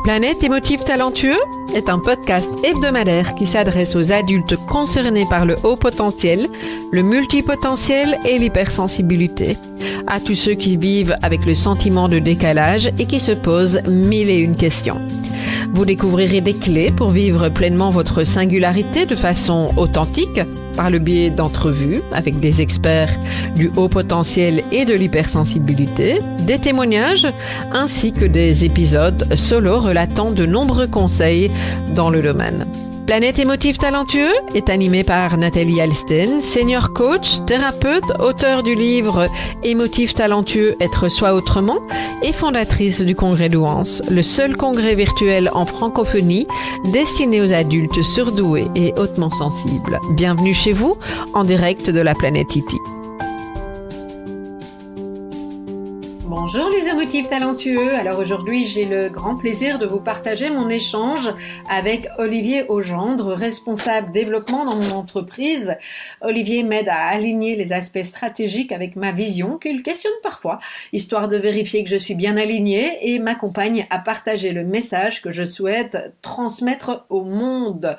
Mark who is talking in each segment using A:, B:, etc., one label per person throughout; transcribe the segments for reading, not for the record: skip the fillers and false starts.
A: Planète émotif talentueux est un podcast hebdomadaire qui s'adresse aux adultes concernés par le haut potentiel, le multipotentiel et l'hypersensibilité. À tous ceux qui vivent avec le sentiment de décalage et qui se posent mille et une questions. Vous découvrirez des clés pour vivre pleinement votre singularité de façon authentique par le biais d'entrevues avec des experts du haut potentiel et de l'hypersensibilité, des témoignages ainsi que des épisodes solo relatant de nombreux conseils dans le domaine. Planète émotif talentueux est animé par Nathalie Alsten, senior coach, thérapeute, auteure du livre Émotif talentueux, être soi autrement et fondatrice du congrès Douance, le seul congrès virtuel en francophonie destiné aux adultes surdoués et hautement sensibles. Bienvenue chez vous en direct de la planète Iti. Bonjour les émotifs talentueux. Alors aujourd'hui, j'ai le grand plaisir de vous partager mon échange avec Olivier Augendre, responsable développement dans mon entreprise. Olivier m'aide à aligner les aspects stratégiques avec ma vision, qu'il questionne parfois, histoire de vérifier que je suis bien alignée et m'accompagne à partager le message que je souhaite transmettre au monde.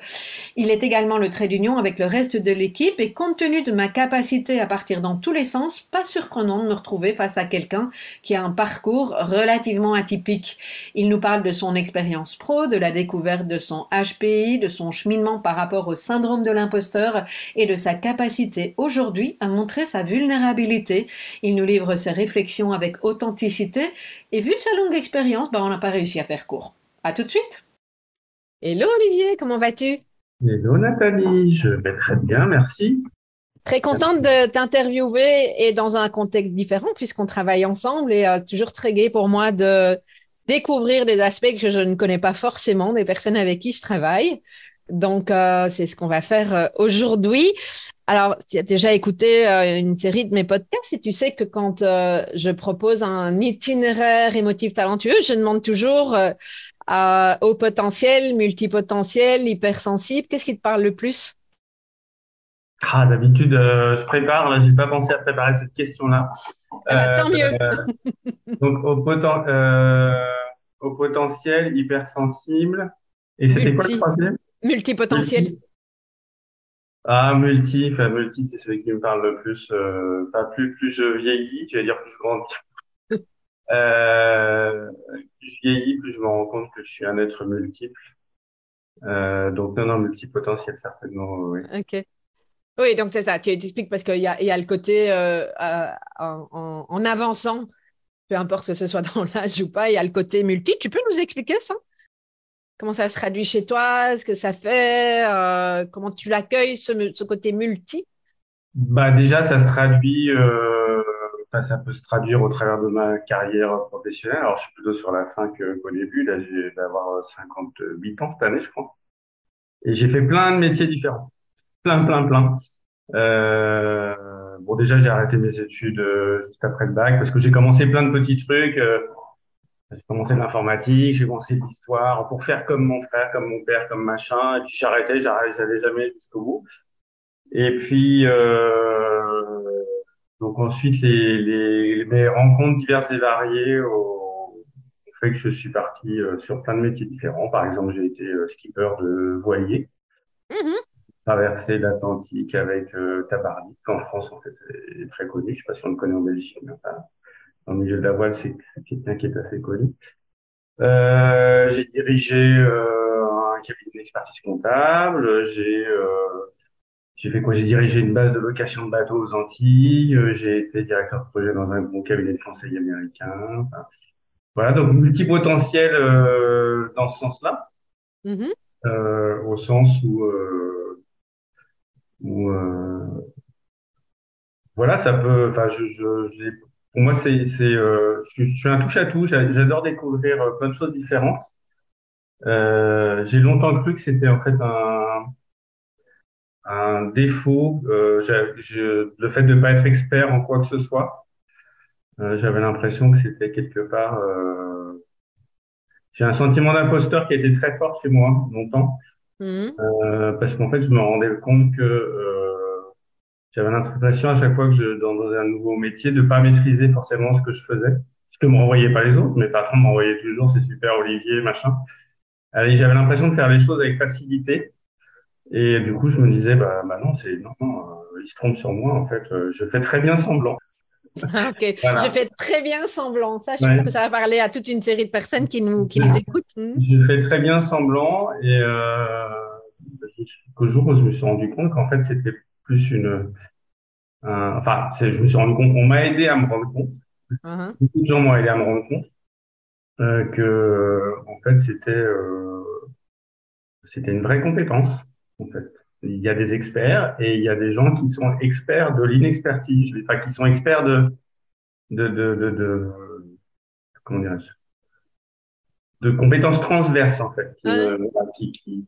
A: Il est également le trait d'union avec le reste de l'équipe et compte tenu de ma capacité à partir dans tous les sens, pas surprenant de me retrouver face à quelqu'un qui a un parcours relativement atypique. Il nous parle de son expérience pro, de la découverte de son HPI, de son cheminement par rapport au syndrome de l'imposteur et de sa capacité aujourd'hui à montrer sa vulnérabilité. Il nous livre ses réflexions avec authenticité et vu sa longue expérience, on n'a pas réussi à faire court. À tout de suite. Hello Olivier, comment vas-tu?
B: Hello Nathalie, je vais très bien, merci.
A: Très contente de t'interviewer et dans un contexte différent puisqu'on travaille ensemble et toujours très gai pour moi de découvrir des aspects que je ne connais pas forcément des personnes avec qui je travaille. Donc, c'est ce qu'on va faire aujourd'hui. Alors, tu as déjà écouté une série de mes podcasts et tu sais que quand je propose un itinéraire émotif talentueux, je demande toujours au potentiel, multipotentiel, hypersensible, qu'est-ce qui te parle le plus?
B: D'habitude, je prépare, là, j'ai pas pensé à préparer cette question-là.
A: Tant mieux.
B: Donc, au potentiel, hypersensible. Et c'était quoi le troisième?
A: Multipotentiel.
B: Multi, c'est celui qui me parle le plus. Pas plus je vieillis, je vais dire plus je grandis. Plus je vieillis, plus je me rends compte que je suis un être multiple. Donc, non, multipotentiel, certainement, oui.
A: Ok. Oui, donc c'est ça. Tu expliques parce qu'il y a le côté en avançant, peu importe que ce soit dans l'âge ou pas, il y a le côté multi. Tu peux nous expliquer ça? Comment ça se traduit chez toi? Ce que ça fait? Comment tu l'accueilles, ce côté multi?
B: Déjà, ça se traduit, ça peut se traduire au travers de ma carrière professionnelle. Alors, je suis plutôt sur la fin qu'au début. Là, je vais avoir 58 ans cette année, je crois. Et j'ai fait plein de métiers différents. Plein. Déjà, j'ai arrêté mes études juste après le bac parce que j'ai commencé plein de petits trucs. J'ai commencé de l'informatique, j'ai commencé de l'histoire pour faire comme mon frère, comme mon père, comme machin. Et puis j'arrêtais, j'allais jamais jusqu'au bout. Et puis, donc ensuite, mes rencontres diverses et variées ont fait que je suis parti sur plein de métiers différents. Par exemple, j'ai été skipper de voilier. Traversé l'Atlantique avec Tabarly, qui en France en fait est très connu. Je sais pas si on le connaît en Belgique, mais enfin, dans le milieu de la voile, c'est quelqu'un qui est assez connu. J'ai dirigé un cabinet d'expertise comptable. J'ai fait quoi? J'ai dirigé une base de location de bateaux aux Antilles. J'ai été directeur de projet dans un gros cabinet de conseil américain. Enfin, voilà, donc multipotentiel dans ce sens-là, au sens où voilà, ça peut. Enfin, pour moi, je suis un touche à tout. J'adore découvrir plein de choses différentes. J'ai longtemps cru que c'était en fait un défaut, le fait de ne pas être expert en quoi que ce soit. J'avais l'impression que c'était quelque part. J'ai un sentiment d'imposteur qui a été très fort chez moi longtemps, parce qu'en fait, je me rendais compte que j'avais l'impression à chaque fois que dans un nouveau métier de pas maîtriser forcément ce que je faisais, ce que me renvoyaient pas les autres. Mes patrons m'envoyaient toujours, c'est super, Olivier, machin. Allez, j'avais l'impression de faire les choses avec facilité. Et du coup, je me disais, bah non, il se trompe sur moi, en fait. Je fais très bien semblant.
A: Ok, je
B: Voilà.
A: fais très bien semblant. Ça, je pense que
B: Ouais.
A: ça va parler à toute une série de personnes qui nous écoutent. Hmm.
B: Je fais très bien semblant et jusqu'au jour où je me suis rendu compte qu'en fait, c'était plus je me suis rendu compte, on m'a aidé à me rendre compte,
A: Mhm.
B: beaucoup de gens m'ont aidé à me rendre compte que, en fait, c'était une vraie compétence, en fait. Il y a des experts et il y a des gens qui sont experts de l'inexpertise, enfin, qui sont experts de comment dirais-je, de compétences transverses, en fait,
A: Ouais.
B: qui,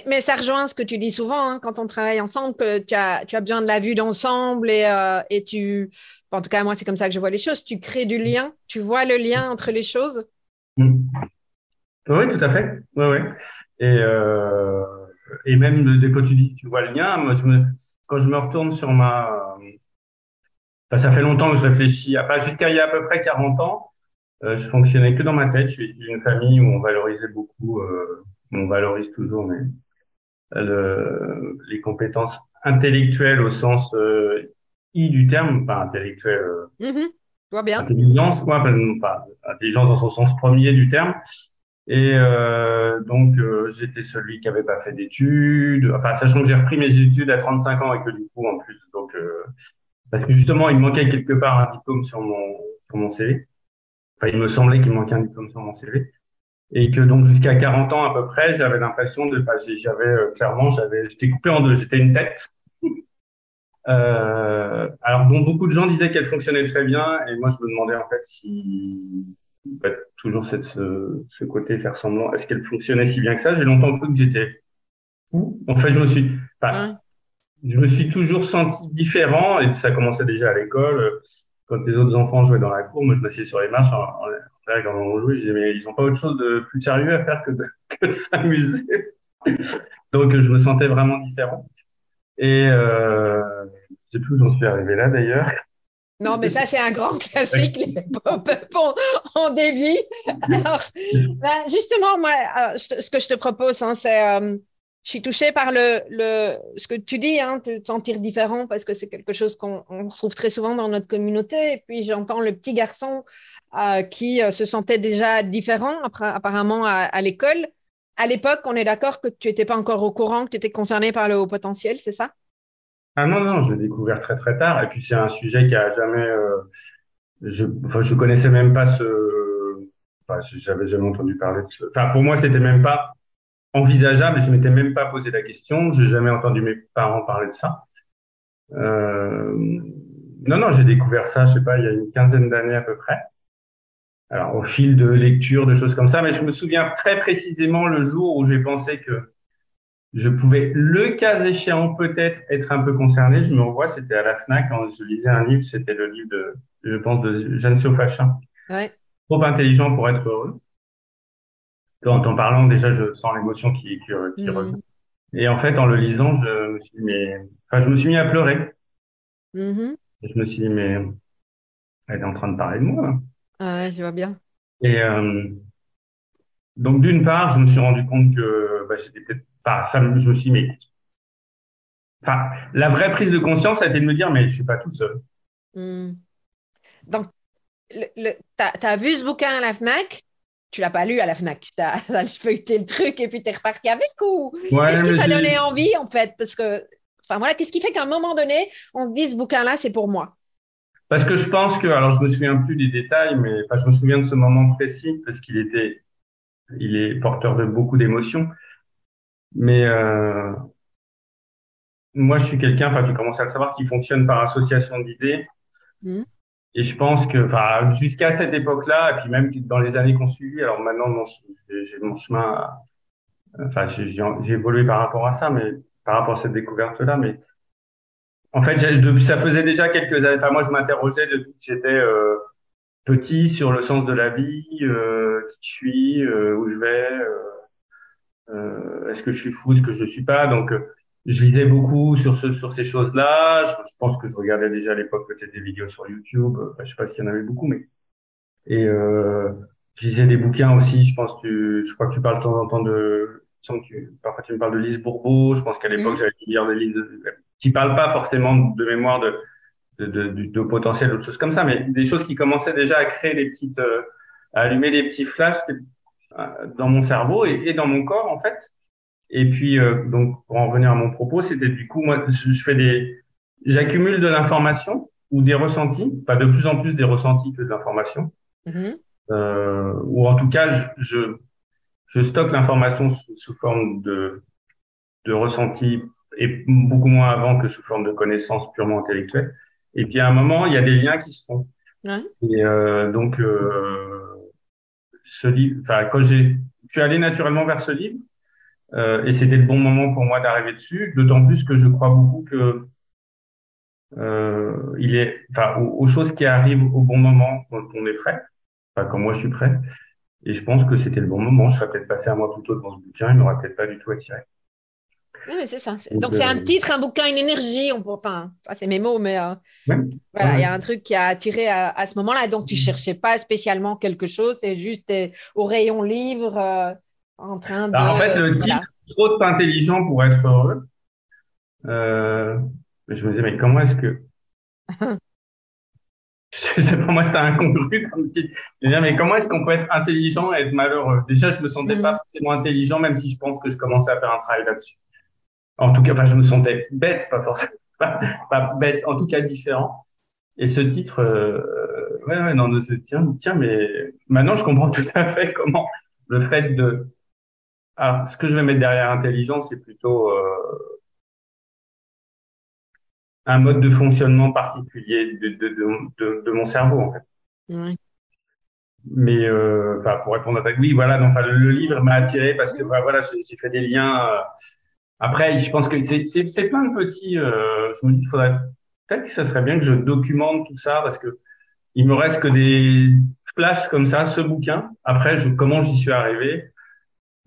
A: Mais ça rejoint ce que tu dis souvent hein, quand on travaille ensemble, que tu as besoin de la vue d'ensemble et en tout cas, moi, c'est comme ça que je vois les choses. Tu crées du lien, tu vois le lien entre les choses.
B: Oui, tout à fait. Ouais, ouais. Et, euh, et même quand tu dis, tu vois le lien, quand je me retourne sur enfin, ça fait longtemps que je réfléchis, enfin, jusqu'à il y a à peu près 40 ans, je fonctionnais que dans ma tête. Je suis issu d'une famille où on valorisait beaucoup, on valorise toujours, mais les compétences intellectuelles au sens I du terme, pas intellectuel,
A: Mhm. Je vois bien.
B: intelligence, quoi, pas intelligence dans son sens premier du terme. Et donc, j'étais celui qui avait pas fait d'études. Enfin, sachant que j'ai repris mes études à 35 ans et que du coup, en plus, donc, parce que justement, il me manquait quelque part un diplôme sur mon CV. Enfin, il me semblait qu'il me manquait un diplôme sur mon CV. Et que donc, jusqu'à 40 ans à peu près, j'avais l'impression clairement, j'étais coupé en deux. J'étais une tête. Alors, dont beaucoup de gens disaient qu'elle fonctionnait très bien. Et moi, je me demandais en fait si, bah, toujours ce côté faire semblant, est-ce qu'elle fonctionnait si bien que ça? J'ai longtemps cru que j'étais fou. En fait, enfin,
A: Ouais.
B: je me suis toujours senti différent et ça commençait déjà à l'école. Quand les autres enfants jouaient dans la cour, moi, je m'asseyais sur les marches en regardant on jouer. Je disais, mais ils n'ont pas autre chose de plus sérieux à faire que de s'amuser. Donc, je me sentais vraiment différent. Et je sais plus où j'en suis arrivé là d'ailleurs.
A: Non, mais ça, c'est un grand classique, les pop-up on dévie. Alors, ben, justement, moi, ce que je te propose, hein, je suis touchée par ce que tu dis, hein, te sentir différent, parce que c'est quelque chose qu'on retrouve très souvent dans notre communauté. Et puis, j'entends le petit garçon qui se sentait déjà différent, apparemment, à l'école. À l'époque, on est d'accord que tu n'étais pas encore au courant, que tu étais concerné par le haut potentiel, c'est ça?
B: Ah non, non, je l'ai découvert très très tard. Et puis c'est un sujet qui a jamais, enfin, je connaissais même pas enfin, j'avais jamais entendu parler de enfin, pour moi, c'était même pas envisageable. Je m'étais même pas posé la question. J'ai jamais entendu mes parents parler de ça. Non, non, j'ai découvert ça, je sais pas, il y a une quinzaine d'années à peu près. Alors, au fil de lecture, de choses comme ça, mais je me souviens très précisément le jour où j'ai pensé que je pouvais, le cas échéant, peut-être être un peu concerné. Je me revois, c'était à la Fnac quand je lisais un livre, c'était le livre je pense, de Jeanne Sofachin.
A: Ouais.
B: Trop intelligent pour être heureux. En t'en parlant, déjà, je sens l'émotion qui revient.
A: Mhm.
B: Et en fait, en le lisant, je me suis mis à pleurer.
A: Mhm.
B: Et je me suis dit, mais elle est en train de parler de moi.
A: Ah ouais, je vois bien.
B: Et donc, d'une part, je me suis rendu compte que j'étais peut-être pas, je me suis dit, mais, enfin, la vraie prise de conscience a été de me dire, mais je suis pas tout seul.
A: Mhm. Donc, t'as vu ce bouquin à la Fnac, tu l'as pas lu à la Fnac, t'as feuilleté le truc et puis t'es reparti avec ou
B: Ouais,
A: qu'est-ce qui
B: mais
A: t'a donné envie en fait? Parce que, enfin voilà, qu'est-ce qui fait qu'à un moment donné, on se dit ce bouquin-là, c'est pour moi.
B: parce que je pense que, alors je me souviens plus des détails, mais enfin, je me souviens de ce moment précis parce il est porteur de beaucoup d'émotions. Mais moi, je suis quelqu'un, enfin, tu commences à le savoir, qui fonctionne par association d'idées.
A: Mhm.
B: Et je pense que, enfin, jusqu'à cette époque-là, et puis même dans les années qu'on suivi, alors maintenant, j'ai mon chemin, enfin, j'ai évolué par rapport à ça, mais par rapport à cette découverte-là, mais en fait, ça faisait déjà quelques années. Enfin, moi, je m'interrogeais depuis que j'étais petit sur le sens de la vie, qui je suis, où je vais, est-ce que je suis fou, est-ce que je ne suis pas. Donc, je lisais beaucoup sur ces choses-là. Je pense que je regardais déjà à l'époque peut-être des vidéos sur YouTube. Enfin, je sais pas s'il y en avait beaucoup, mais Et je lisais des bouquins aussi. Je crois que tu parles de temps en temps parfois tu me parles de Lise Bourbeau. Je pense qu'à l'époque,
A: Mhm.
B: j'avais dû lire des livres qui parlent pas forcément de mémoire de potentiel ou de choses comme ça, mais des choses qui commençaient déjà à créer à allumer des petits flashs dans mon cerveau et dans mon corps, en fait. Et puis, donc, pour en revenir à mon propos, c'était du coup, moi, j'accumule de l'information ou des ressentis, pas de plus en plus des ressentis que de l'information,
A: Mhm.
B: ou en tout cas, je stocke l'information sous forme de ressentis et beaucoup moins avant que sous forme de connaissances purement intellectuelles. Et puis, à un moment, il y a des liens qui se font.
A: Ouais.
B: Et donc, ce livre, enfin, je suis allé naturellement vers ce livre. Et c'était le bon moment pour moi d'arriver dessus, d'autant plus que je crois beaucoup que enfin, aux choses qui arrivent au bon moment quand on est prêt, enfin, quand moi je suis prêt. Et je pense que c'était le bon moment. Je serais peut-être passé un mois plus tôt devant ce bouquin, il m'aurait peut-être pas du tout attiré.
A: Oui, mais c'est ça.
B: Donc,
A: Donc, c'est un titre, un bouquin, une énergie. Enfin, ça, c'est mes mots, mais
B: ouais,
A: voilà, il y a un truc qui a attiré à ce moment-là. Donc, tu cherchais pas spécialement quelque chose, c'est juste au rayon livre, en train
B: bah, en fait,
A: de.
B: le
A: Voilà.
B: titre, trop intelligent pour être heureux, euh, je me disais, mais comment est-ce que je sais pas, moi, c'était incongru comme titre. Je me disais, mais comment est-ce qu'on peut être intelligent et être malheureux? Déjà, je me sentais pas
A: Mhm.
B: forcément intelligent, même si je pense que je commençais à faire un travail là-dessus. En tout cas, enfin, je me sentais bête, pas forcément, pas bête, en tout cas différent. Et ce titre, ouais, non, tiens, mais maintenant, je comprends tout à fait comment le fait alors, ce que je vais mettre derrière intelligence, c'est plutôt un mode de fonctionnement particulier de mon cerveau, en fait.
A: Ouais.
B: Mais enfin, pour répondre à ta oui, voilà, donc, enfin, le livre m'a attiré parce que
A: Mhm.
B: bah, voilà, j'ai fait des liens. Après, je pense que c'est plein de petits. Je me dis qu'il faudrait peut-être que ça serait bien que je documente tout ça parce que il me reste que des flashs comme ça, ce bouquin. Après, comment j'y suis arrivé.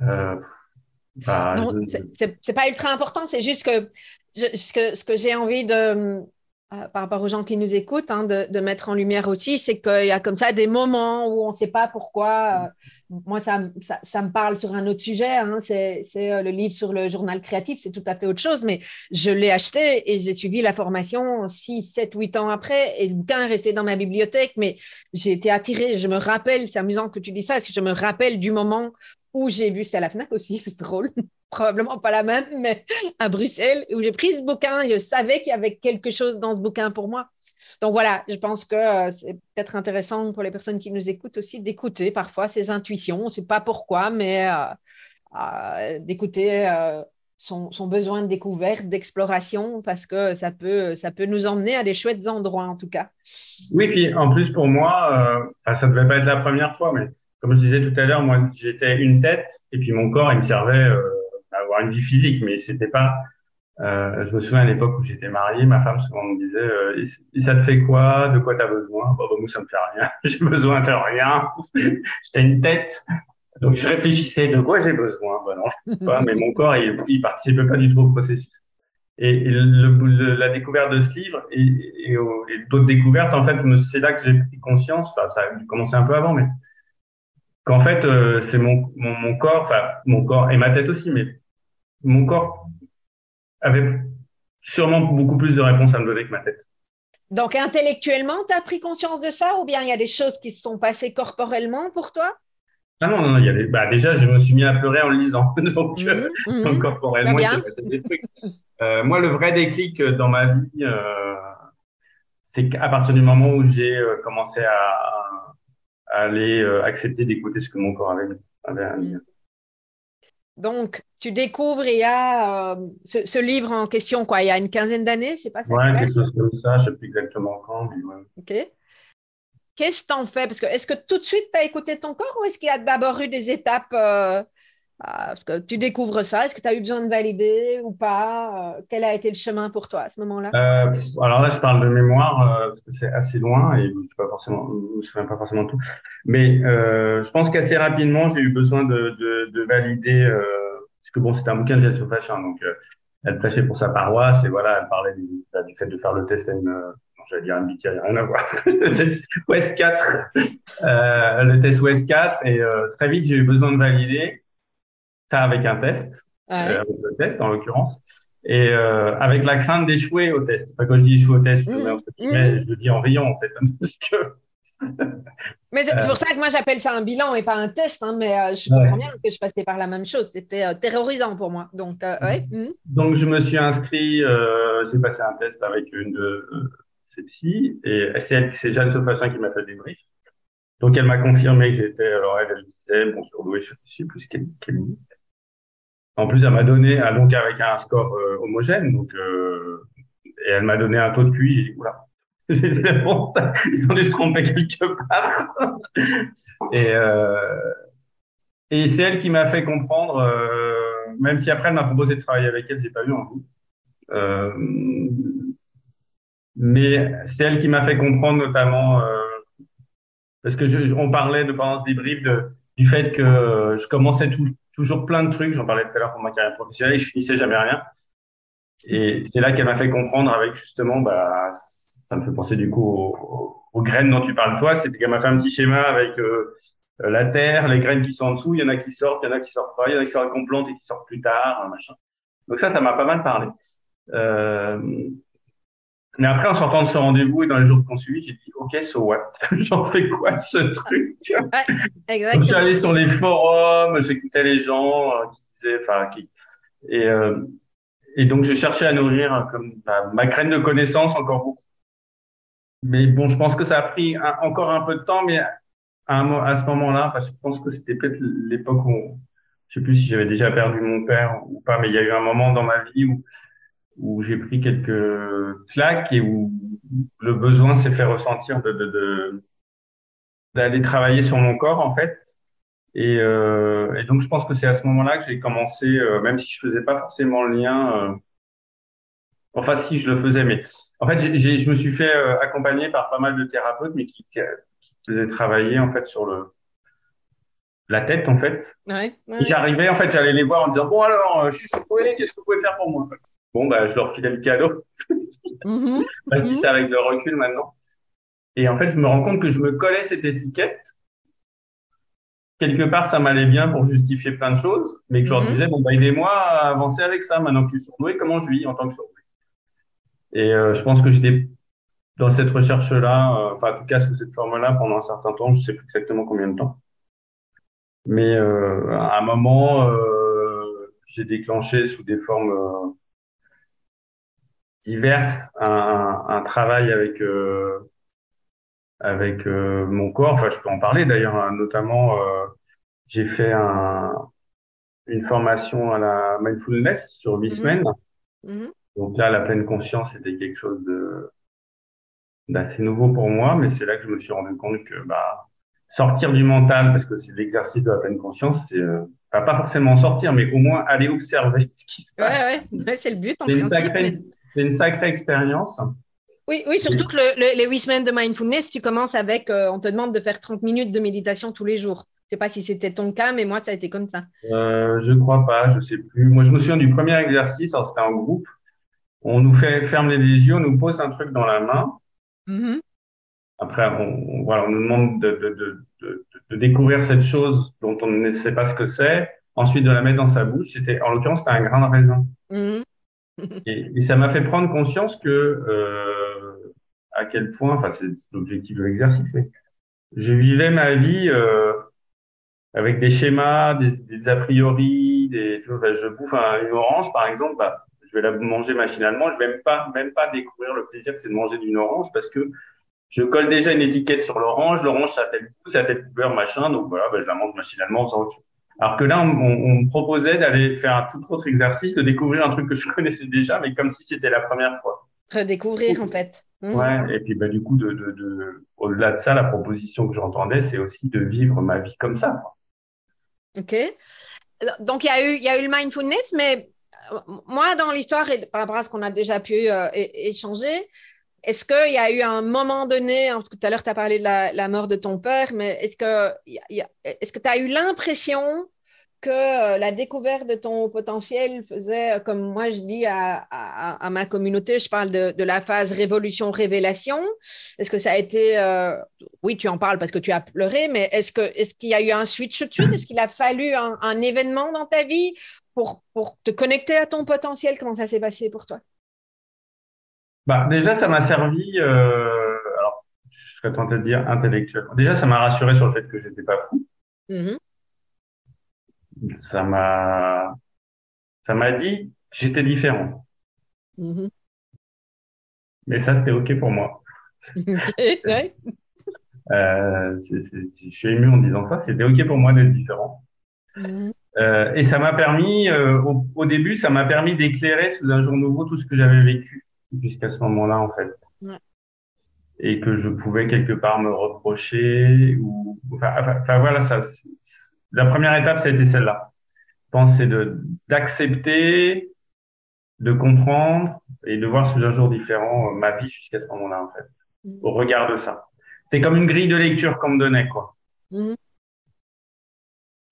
B: Euh, bah,
A: Non, c'est pas ultra important. C'est juste que ce que j'ai envie de, par rapport aux gens qui nous écoutent, hein, de mettre en lumière aussi, c'est qu'il y a comme ça des moments où on ne sait pas pourquoi. Moi, ça me parle sur un autre sujet. Hein, c'est le livre sur le journal créatif. C'est tout à fait autre chose. Mais je l'ai acheté et j'ai suivi la formation 6, 7, 8 ans après. Et le bouquin est resté dans ma bibliothèque. Mais j'ai été attirée. Je me rappelle, c'est amusant que tu dis ça, parce que je me rappelle du moment où j'ai vu, c'était à la FNAC aussi, c'est drôle, probablement pas la même, mais à Bruxelles, où j'ai pris ce bouquin, je savais qu'il y avait quelque chose dans ce bouquin pour moi. Donc voilà, je pense que c'est peut-être intéressant pour les personnes qui nous écoutent aussi d'écouter parfois ces intuitions, on ne sait pas pourquoi, mais d'écouter son besoin de découverte, d'exploration, parce que ça peut nous emmener à des chouettes endroits en tout cas.
B: oui, puis en plus pour moi, enfin, ça devait pas être la première fois, mais comme je disais tout à l'heure, moi j'étais une tête et puis mon corps il me servait à avoir une vie physique, mais c'était pas. Je me souviens à l'époque où j'étais marié, ma femme souvent me disait et ça te fait quoi? De quoi tu as besoin? Bon, bah, moi, ça me fait rien. J'ai besoin de rien. J'étais une tête. Donc, je réfléchissais de quoi j'ai besoin. Bah, non, je sais pas, mais mon corps, il participait pas du tout au processus. Et la découverte de ce livre et d'autres découvertes, en fait, c'est là que j'ai pris conscience, enfin, ça a commencé un peu avant, mais qu'en fait, c'est mon corps, enfin, mon corps et ma tête aussi, mais mon corps avait sûrement beaucoup plus de réponses à me donner que ma tête.
A: Donc, intellectuellement, tu as pris conscience de ça ou bien il y a des choses qui se sont passées corporellement pour toi?
B: Ah non, non, non, bah, déjà, je me suis mis à pleurer en le lisant. Donc,
A: Très
B: corporellement, il s'est
A: bien.
B: passé des trucs. Moi, le vrai déclic dans ma vie, c'est qu'à partir du moment où j'ai commencé à aller accepter d'écouter ce que mon corps avait à me dire.
A: Mm. Donc, tu découvres, il y a ce livre en question, quoi, il y a une quinzaine d'années, je sais pas, c'est à
B: Ouais,
A: quel âge
B: quelque
A: ça?
B: chose comme ça, je sais plus exactement quand, mais ouais.
A: OK. Qu'est-ce que t'en fais? Parce que est-ce que tout de suite tu as écouté ton corps ou est-ce qu'il y a d'abord eu des étapes parce que tu découvres ça, est-ce que tu as eu besoin de valider ou pas? Quel a été le chemin pour toi à ce moment-là?
B: Alors là, je parle de mémoire parce que c'est assez loin et je ne me souviens pas forcément de tout. Mais je pense qu'assez rapidement, j'ai eu besoin de valider, parce que bon, c'était un bouquin de Jette Fachin, donc elle prêchait pour sa paroisse et voilà, elle parlait du fait de faire le test à une, non, j'allais dire MBTI, il n'y a rien à voir. Le test WES 4, le test WES 4, et très vite, j'ai eu besoin de valider ça avec un test, avec le test en l'occurrence, et avec la crainte d'échouer au test. Enfin, quand je dis échouer au test, je le mets entre guillemets, je le dis en riant en fait, parce que
C: mais c'est pour ça que moi j'appelle ça un bilan et pas un test, hein, mais je comprends bien parce que je passais par la même chose. C'était terrorisant pour moi. Donc, ouais.
B: Donc je me suis inscrit, j'ai passé un test avec une de ses psys, et c'est Jeanne Sofachin qui m'a fait le débrief. Donc elle m'a confirmé que j'étais, alors elle disait, bon, surdoué, je sais plus quelle limite. En plus, elle m'a donné, donc avec un score homogène, donc, et elle m'a donné un taux de QI, j'ai dit, oula. J'ai dit, bon, j'en ai trompé quelque part. Et c'est elle qui m'a fait comprendre, même si après elle m'a proposé de travailler avec elle, j'ai pas eu envie. Mais c'est elle qui m'a fait comprendre notamment, parce que on parlait pendant ce débrief du fait que je commençais toujours plein de trucs, j'en parlais tout à l'heure pour ma carrière professionnelle, et je finissais jamais rien. Et c'est là qu'elle m'a fait comprendre avec justement, ça me fait penser du coup aux graines dont tu parles toi, c'est qu'elle m'a fait un petit schéma avec la terre, les graines qui sont en dessous, il y en a qui sortent, il y en a qui sortent pas, il y en a qui sortent qu'on plante et qui sortent plus tard, machin. Donc ça m'a pas mal parlé. Mais après, en sortant de ce rendez-vous et dans les jours qui ont suivi, j'ai dit, OK, so what? J'en fais quoi de ce truc?
C: Exactement.
B: Donc, je suis allé sur les forums, j'écoutais les gens qui disaient, et donc, je cherchais à nourrir comme ma graine de connaissances encore beaucoup. Mais bon, je pense que ça a pris encore un peu de temps, mais à ce moment-là, je pense que c'était peut-être l'époque où, je sais plus si j'avais déjà perdu mon père ou pas, mais il y a eu un moment dans ma vie où j'ai pris quelques claques et où le besoin s'est fait ressentir d'aller travailler sur mon corps, en fait. Et donc, je pense que c'est à ce moment-là que j'ai commencé, même si je faisais pas forcément le lien, enfin, si je le faisais, mais en fait, je me suis fait accompagner par pas mal de thérapeutes, mais qui faisaient travailler, en fait, sur la tête, en fait. Et j'arrivais, en fait, j'allais les voir en disant, bon, alors, je suis secoué, qu'est-ce que vous pouvez faire pour moi? Bon, je leur filais le cadeau. Je dis ça avec le recul maintenant. Et en fait, je me rends compte que je me collais cette étiquette. Quelque part, ça m'allait bien pour justifier plein de choses, mais que je leur disais, bon, aidez-moi à avancer avec ça. Maintenant que je suis surdoué, comment je vis en tant que surdoué? Et je pense que j'étais dans cette recherche-là, enfin, en tout cas, sous cette forme-là, pendant un certain temps, je sais plus exactement combien de temps. Mais à un moment, j'ai déclenché sous des formes diverses un travail avec mon corps. Enfin, je peux en parler d'ailleurs, hein. Notamment, j'ai fait une formation à la mindfulness sur 8 semaines. Donc là, la pleine conscience était quelque chose d'assez nouveau pour moi, mais c'est là que je me suis rendu compte que sortir du mental, parce que c'est l'exercice de la pleine conscience, c'est pas forcément sortir, mais au moins aller observer ce qui se passe.
C: Ouais, c'est le but en principe.
B: C'est une sacrée expérience.
C: Oui, surtout que les 8 semaines de mindfulness, tu commences avec, on te demande de faire 30 minutes de méditation tous les jours. Je ne sais pas si c'était ton cas, mais moi, ça a été comme ça.
B: Je crois pas, je sais plus. Moi, je me souviens du premier exercice, alors c'était en groupe. On nous fait fermer les yeux, on nous pose un truc dans la main. Après, on nous demande de découvrir cette chose dont on ne sait pas ce que c'est, ensuite de la mettre dans sa bouche. En l'occurrence, c'était un grain de raisin. Et ça m'a fait prendre conscience que, à quel point, enfin, c'est l'objectif de l'exercice, mais je vivais ma vie avec des schémas, des a priori, je bouffe une orange, par exemple, je vais la manger machinalement, je vais même pas découvrir le plaisir que c'est de manger d'une orange parce que je colle déjà une étiquette sur l'orange, ça a tel goût, ça a telle couleur, machin, donc voilà, je la mange machinalement sans autre chose. Alors que là, on me proposait d'aller faire un tout autre exercice, de découvrir un truc que je connaissais déjà, mais comme si c'était la première fois.
C: Redécouvrir, en fait.
B: Ouais, et puis du coup, au-delà de ça, la proposition que j'entendais, c'est aussi de vivre ma vie comme ça.
C: OK. Donc, il y a eu le mindfulness, mais moi, dans l'histoire, et par rapport à ce qu'on a déjà pu échanger, est-ce qu'il y a eu un moment donné, tout à l'heure, tu as parlé de la mort de ton père, mais est-ce que tu as eu l'impression que la découverte de ton potentiel faisait, comme moi je dis à ma communauté, je parle de la phase révolution-révélation. Est-ce que ça a été, oui, tu en parles parce que tu as pleuré, mais est-ce qu'il y a eu un switch tout de suite? Est-ce qu'il a fallu un événement dans ta vie pour te connecter à ton potentiel? Comment ça s'est passé pour toi?
B: Bah, déjà, ça m'a servi, alors, je serais tenté de dire intellectuellement. Déjà, ça m'a rassuré sur le fait que j'étais pas fou.
C: Mm-hmm.
B: Ça m'a, ça m'a dit que j'étais différent.
C: Mm-hmm.
B: Mais ça, c'était OK pour moi.
C: Okay, ouais.
B: Je suis ému en disant ça. C'était OK pour moi d'être différent.
C: Mm-hmm.
B: Et ça m'a permis, au début, ça m'a permis d'éclairer sous un jour nouveau tout ce que j'avais vécu jusqu'à ce moment-là, en fait.
C: Ouais.
B: Et que je pouvais quelque part me reprocher enfin, voilà, la première étape, ça a été celle-là. Je pense, c'est d'accepter, de comprendre et de voir sous un jour différent ma vie jusqu'à ce moment-là, en fait. Au regard de ça. C'était comme une grille de lecture qu'on me donnait, quoi.
C: Mm-hmm.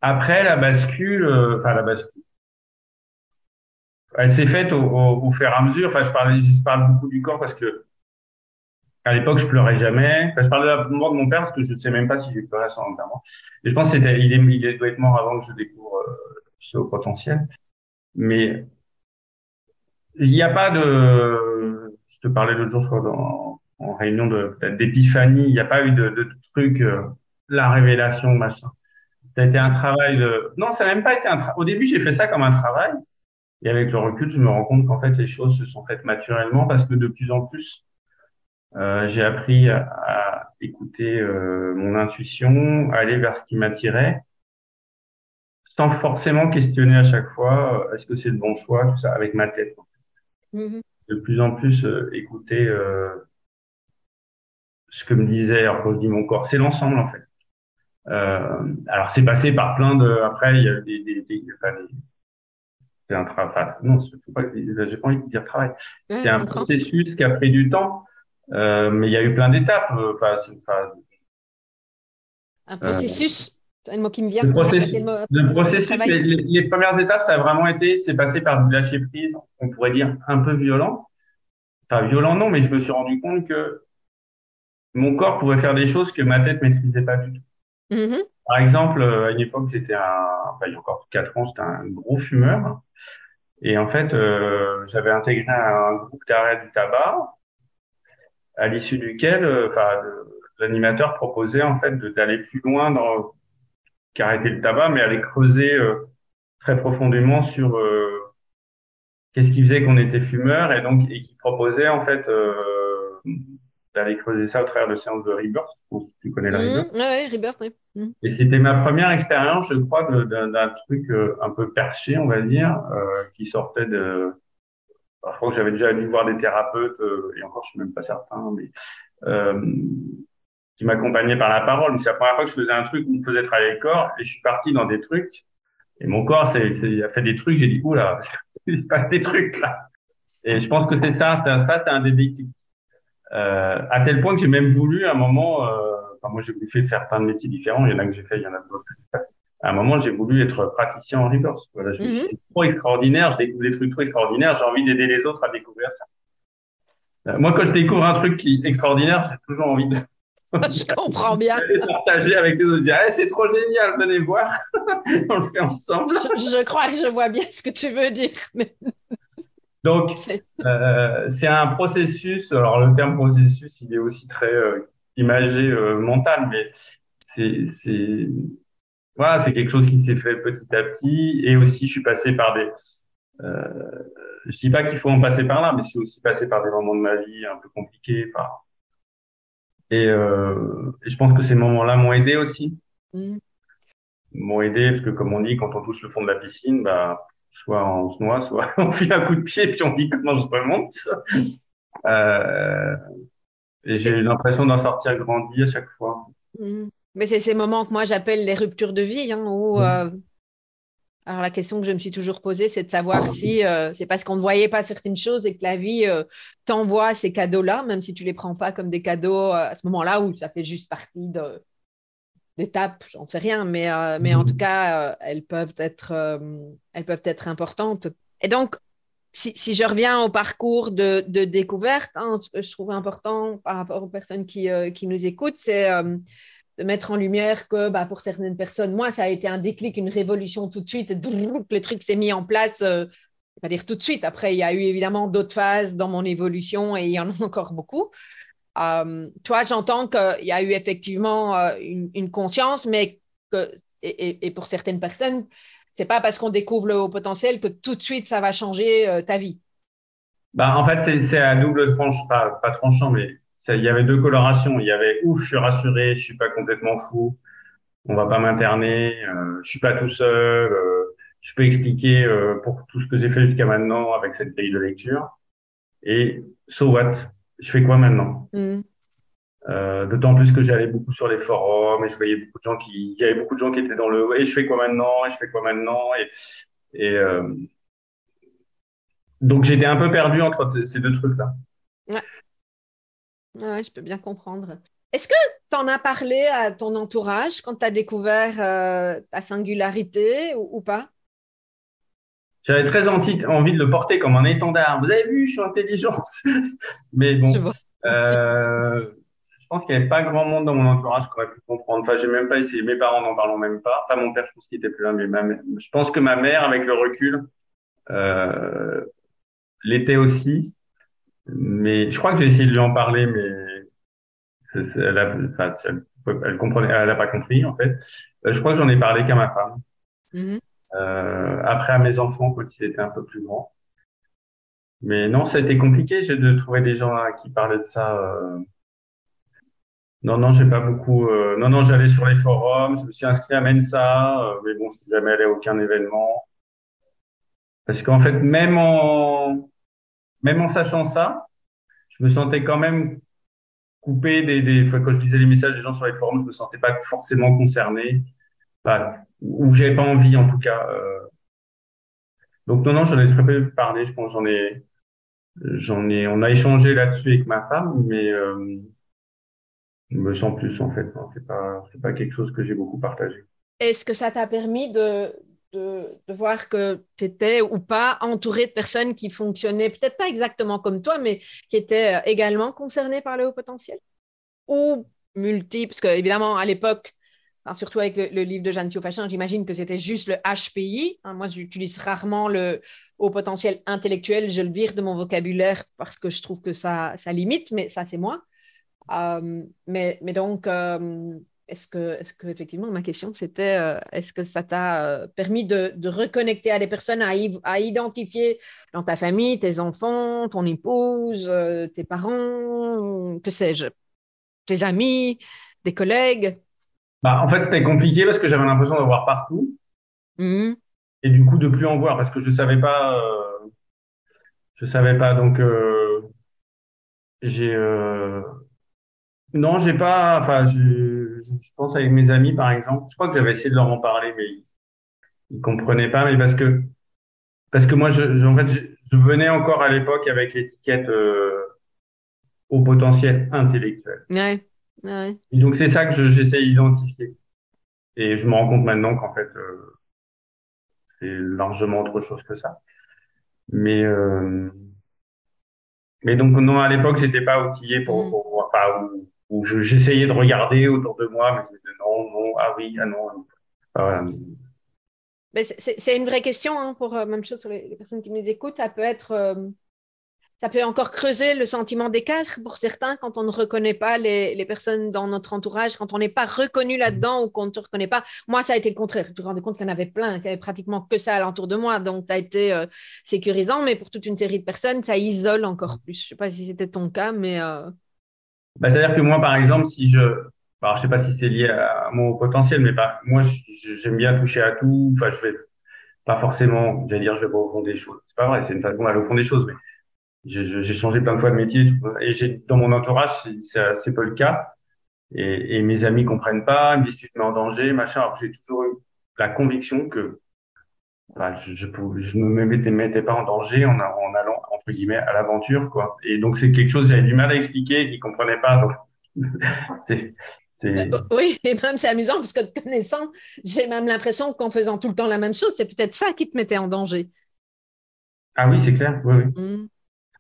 B: Après, la bascule, elle s'est faite au fur et à mesure. Enfin, je parle beaucoup du corps parce que à l'époque, je pleurais jamais. Enfin, je parle de la mort de mon père parce que je ne sais même pas si j'ai pleuré sans enterrement. Et je pense que il doit être mort avant que je découvre ce haut potentiel. Mais il n'y a pas je te parlais l'autre jour, je crois, en réunion peut-être d'épiphanie. Il n'y a pas eu de truc, la révélation, machin. Ça a été un travail non, ça n'a même pas été un travail. Au début, j'ai fait ça comme un travail. Et avec le recul, je me rends compte qu'en fait, les choses se sont faites naturellement parce que de plus en plus, j'ai appris à écouter mon intuition, à aller vers ce qui m'attirait, sans forcément questionner à chaque fois est-ce que c'est le bon choix, tout ça, avec ma tête.
C: Mm-hmm.
B: De plus en plus, écouter ce que me disait, alors quand je dis mon corps, c'est l'ensemble en fait. Alors c'est passé par plein de. Après, il y a c'est un travail. Non, faut pas, j'ai pas envie de dire travail.
C: Ouais,
B: C'est un processus qui a pris du temps. Mais il y a eu plein d'étapes.
C: Un processus, c'est un mot qui me vient.
B: Le processus, les premières étapes, ça a vraiment été, c'est passé par du lâcher prise, on pourrait dire un peu violent. Enfin, violent non, mais je me suis rendu compte que mon corps pouvait faire des choses que ma tête maîtrisait pas du tout.
C: Mm-hmm.
B: Par exemple, à une époque, il y a encore 4 ans, j'étais un gros fumeur. Et en fait, j'avais intégré un groupe d'arrêt du tabac, à l'issue duquel, l'animateur proposait en fait d'aller plus loin qu'arrêter le tabac, mais aller creuser très profondément sur qu'est-ce qui faisait qu'on était fumeur et qui proposait en fait d'aller creuser ça au travers de séances de Rebirth. Tu connais la Rebirth?
C: Oui, Rebirth, oui. Mm-hmm.
B: Et c'était ma première expérience, je crois, d'un truc un peu perché, on va dire, qui sortait de. Alors, je crois que j'avais déjà dû voir des thérapeutes, et encore, je suis même pas certain, mais qui m'accompagnaient par la parole. Mais c'est la première fois que je faisais un truc où on me faisait travailler le corps, et je suis parti dans des trucs. Et mon corps, il a fait des trucs, j'ai dit, oula, il se passe des trucs là. Et je pense que c'est ça, c'est un des déclics. À tel point que j'ai même voulu, à un moment, moi j'ai voulu faire plein de métiers différents, il y en a que j'ai fait, il y en a d'autres. À un moment, j'ai voulu être praticien en reverse. Voilà, je me suis dit, trop extraordinaire, je découvre des trucs trop extraordinaires, j'ai envie d'aider les autres à découvrir ça. Moi, quand je découvre un truc qui est extraordinaire, j'ai toujours envie de
C: je comprends bien.
B: partager avec les autres, dire c'est trop génial, venez voir, on le fait ensemble.
C: Je crois que je vois bien ce que tu veux dire. Mais...
B: Donc, c'est un processus. Alors, le terme processus, il est aussi très imagé mental, mais voilà, c'est quelque chose qui s'est fait petit à petit. Et aussi, je suis passé par je dis pas qu'il faut en passer par là, mais je suis aussi passé par des moments de ma vie un peu compliqués. Et je pense que ces moments-là m'ont aidé aussi. M'ont aidé parce que, comme on dit, quand on touche le fond de la piscine, bah, soit on se noie, soit on file un coup de pied, puis on dit comment je remonte. Et j'ai eu l'impression d'en sortir grandi à chaque fois.
C: Mais c'est ces moments que moi j'appelle les ruptures de vie, hein, où alors la question que je me suis toujours posée, c'est de savoir si c'est parce qu'on ne voyait pas certaines choses et que la vie t'envoie ces cadeaux-là, même si tu les prends pas comme des cadeaux à ce moment-là où ça fait juste partie d'étapes, j'en sais rien, mais en tout cas, elles peuvent être importantes. Et donc, si je reviens au parcours de découverte, hein, ce que je trouve important par rapport aux personnes qui nous écoutent, c'est de mettre en lumière que pour certaines personnes, moi, ça a été un déclic, une révolution tout de suite, et le truc s'est mis en place, pas dire tout de suite. Après, il y a eu évidemment d'autres phases dans mon évolution et il y en a encore beaucoup. Toi, j'entends qu'il y a eu effectivement une conscience, mais et pour certaines personnes, c'est pas parce qu'on découvre le haut potentiel que tout de suite ça va changer ta vie.
B: En fait, c'est à double tranche, pas tranchant, mais il y avait deux colorations. Il y avait ouf, je suis rassuré, je suis pas complètement fou, on va pas m'interner, je suis pas tout seul, je peux expliquer pour tout ce que j'ai fait jusqu'à maintenant avec cette grille de lecture. Et so what? Je fais quoi maintenant? D'autant plus que j'allais beaucoup sur les forums et je voyais beaucoup de gens il y avait beaucoup de gens qui étaient dans le et je fais quoi maintenant? Et je fais quoi maintenant? Et donc j'étais un peu perdu entre ces deux trucs-là.
C: Ouais. Ouais, je peux bien comprendre. Est-ce que tu en as parlé à ton entourage quand tu as découvert ta singularité ou pas?
B: J'avais très envie de le porter comme un étendard. Vous avez vu, je suis intelligent. Mais bon, je pense qu'il n'y avait pas grand monde dans mon entourage qui aurait pu comprendre. Enfin, j'ai même pas essayé. Mes parents n'en parlent même pas. Enfin, mon père, je pense qu'il était plus là, mais je pense que ma mère, avec le recul, l'était aussi. Mais je crois que j'ai essayé de lui en parler, mais elle comprenait, elle n'a pas compris en fait. Je crois que j'en ai parlé qu'à ma femme.
C: Mm-hmm.
B: Après à mes enfants quand ils étaient un peu plus grands. Mais non, ça a été compliqué de trouver des gens qui parlaient de ça. Non, j'ai pas beaucoup. Non, j'allais sur les forums, je me suis inscrit à Mensa, mais bon, je suis jamais allé à aucun événement. Parce qu'en fait, même en sachant ça, je me sentais quand même coupé enfin, quand je lisais les messages des gens sur les forums, je me sentais pas forcément concerné, ou j'avais pas envie en tout cas. Donc non, j'en ai très peu parlé. Je pense on a échangé là-dessus avec ma femme, mais sans plus en fait. Non, c'est pas quelque chose que j'ai beaucoup partagé.
C: Est-ce que ça t'a permis de voir que tu étais ou pas entouré de personnes qui fonctionnaient peut-être pas exactement comme toi, mais qui étaient également concernées par le haut potentiel? Ou parce que évidemment à l'époque, surtout avec le livre de Jeanne Théophachin, j'imagine que c'était juste le HPI. Moi, j'utilise rarement le haut potentiel intellectuel, je le vire de mon vocabulaire parce que je trouve que ça limite, mais ça, c'est moi. Mais donc, est-ce que effectivement, ma question, c'était est-ce que ça t'a permis de reconnecter à des personnes, à identifier dans ta famille, tes enfants, ton épouse, tes parents, que sais-je, tes amis, des collègues?
B: En fait, c'était compliqué parce que j'avais l'impression d'en voir partout.
C: Mmh.
B: Et du coup, de plus en voir parce que je savais pas. Donc, j'ai. Non, j'ai pas. Enfin, je pense avec mes amis, par exemple. Je crois que j'avais essayé de leur en parler, mais ils comprenaient pas. Mais parce que moi, en fait, je venais encore à l'époque avec l'étiquette au potentiel intellectuel.
C: Ouais. Ouais.
B: Et donc, c'est ça que j'essaie d'identifier. Et je me rends compte maintenant qu'en fait, c'est largement autre chose que ça. Mais donc, non, à l'époque, j'étais pas outillé où j'essayais de regarder autour de moi, mais je me disais non, ah oui, ah non.
C: Mais c'est une vraie question, hein, pour même chose sur les personnes qui nous écoutent. Ça peut encore creuser le sentiment d'écart pour certains quand on ne reconnaît pas les personnes dans notre entourage, quand on n'est pas reconnu là-dedans ou qu'on ne te reconnaît pas. Moi, ça a été le contraire. Je me suis rendu compte qu'il y en avait plein, qu'il n'y avait pratiquement que ça alentour de moi. Donc, ça a été sécurisant, mais pour toute une série de personnes, ça isole encore plus. Je ne sais pas si c'était ton cas, mais...
B: C'est-à-dire que moi, par exemple, alors, je sais pas si c'est lié à mon potentiel, mais moi, j'aime bien toucher à tout. Enfin, je vais pas forcément, j'allais dire, je vais pas au fond des choses. C'est pas vrai, c'est une façon d'aller au fond des choses, mais j'ai changé plein de fois de métier et dans mon entourage, c'est pas le cas. Et mes amis comprennent pas, ils me disent tu te mets en danger, machin. Alors, j'ai toujours eu la conviction que je ne me mettais pas en danger en allant, entre guillemets, à l'aventure, quoi. Et donc, c'est quelque chose que j'avais du mal à expliquer, qu'ils comprenaient pas. Donc,
C: Oui, et même c'est amusant parce que te connaissant, j'ai même l'impression qu'en faisant tout le temps la même chose, c'est peut-être ça qui te mettait en danger.
B: Ah oui, c'est clair. Oui, oui.
C: Mm.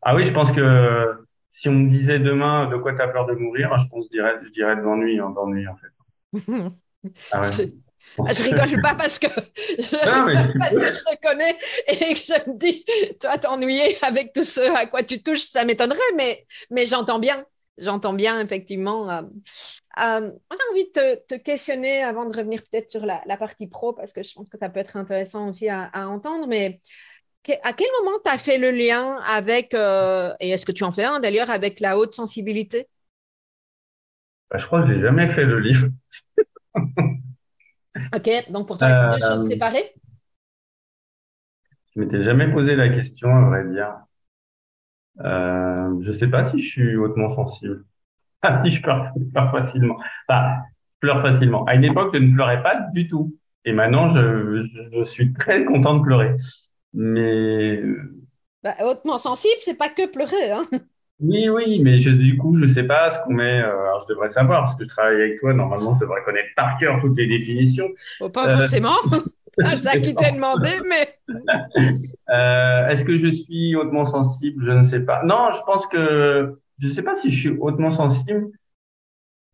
B: Ah oui, je pense que si on me disait demain de quoi tu as peur de mourir, je pense que je dirais de l'ennui, hein, d'ennui en fait. Ah ouais.
C: Je, je rigole pas parce que je
B: Non, mais
C: rigole
B: tu
C: parce
B: peux.
C: que je te connais et que je me dis, toi t'ennuyer avec tout ce à quoi tu touches, ça m'étonnerait, mais j'entends bien. J'entends bien, effectivement. On a envie de te questionner avant de revenir peut-être sur la partie pro, parce que je pense que ça peut être intéressant aussi à entendre. Mais à quel moment tu as fait le lien avec, et est-ce que tu en fais un d'ailleurs, avec la haute sensibilité?
B: Bah, je crois que je l'ai jamais fait le livre.
C: Ok, donc pour toi, c'est deux choses
B: Euh,
C: séparées?
B: je m'étais jamais posé la question, à vrai dire. Je sais pas si je suis hautement sensible. Ah, si je pleure facilement. Enfin, je pleure facilement. À une époque, je ne pleurais pas du tout. Et maintenant, je suis très content de pleurer. Mais
C: Bah, hautement sensible, c'est pas que pleurer, hein.
B: oui, oui, mais du coup, je sais pas ce qu'on met. Alors, je devrais savoir parce que je travaille avec toi. Normalement, je devrais connaître par cœur toutes les définitions.
C: Bon, pas
B: Euh,
C: forcément. C'est ça qui t'est demandé, mais.
B: est-ce que je suis hautement sensible? Je ne sais pas. Non, je pense que je ne sais pas si je suis hautement sensible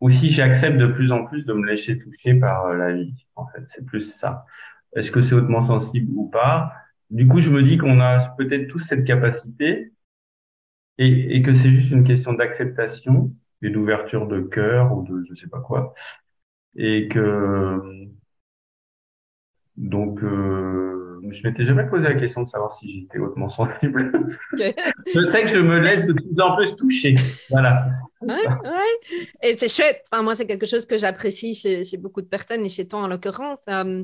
B: ou si j'accepte de plus en plus de me laisser toucher par la vie. En fait, c'est plus ça. Est-ce que c'est hautement sensible ou pas? Du coup, je me dis qu'on a peut-être tous cette capacité et que c'est juste une question d'acceptation et d'ouverture de cœur ou de je sais pas quoi. Et que donc je m'étais jamais posé la question de savoir si j'étais hautement sensible. Je sais que je me laisse de plus en plus toucher. Voilà.
C: Ouais, ouais. Et c'est chouette. Enfin, moi, c'est quelque chose que j'apprécie chez beaucoup de personnes et chez toi en l'occurrence. Euh,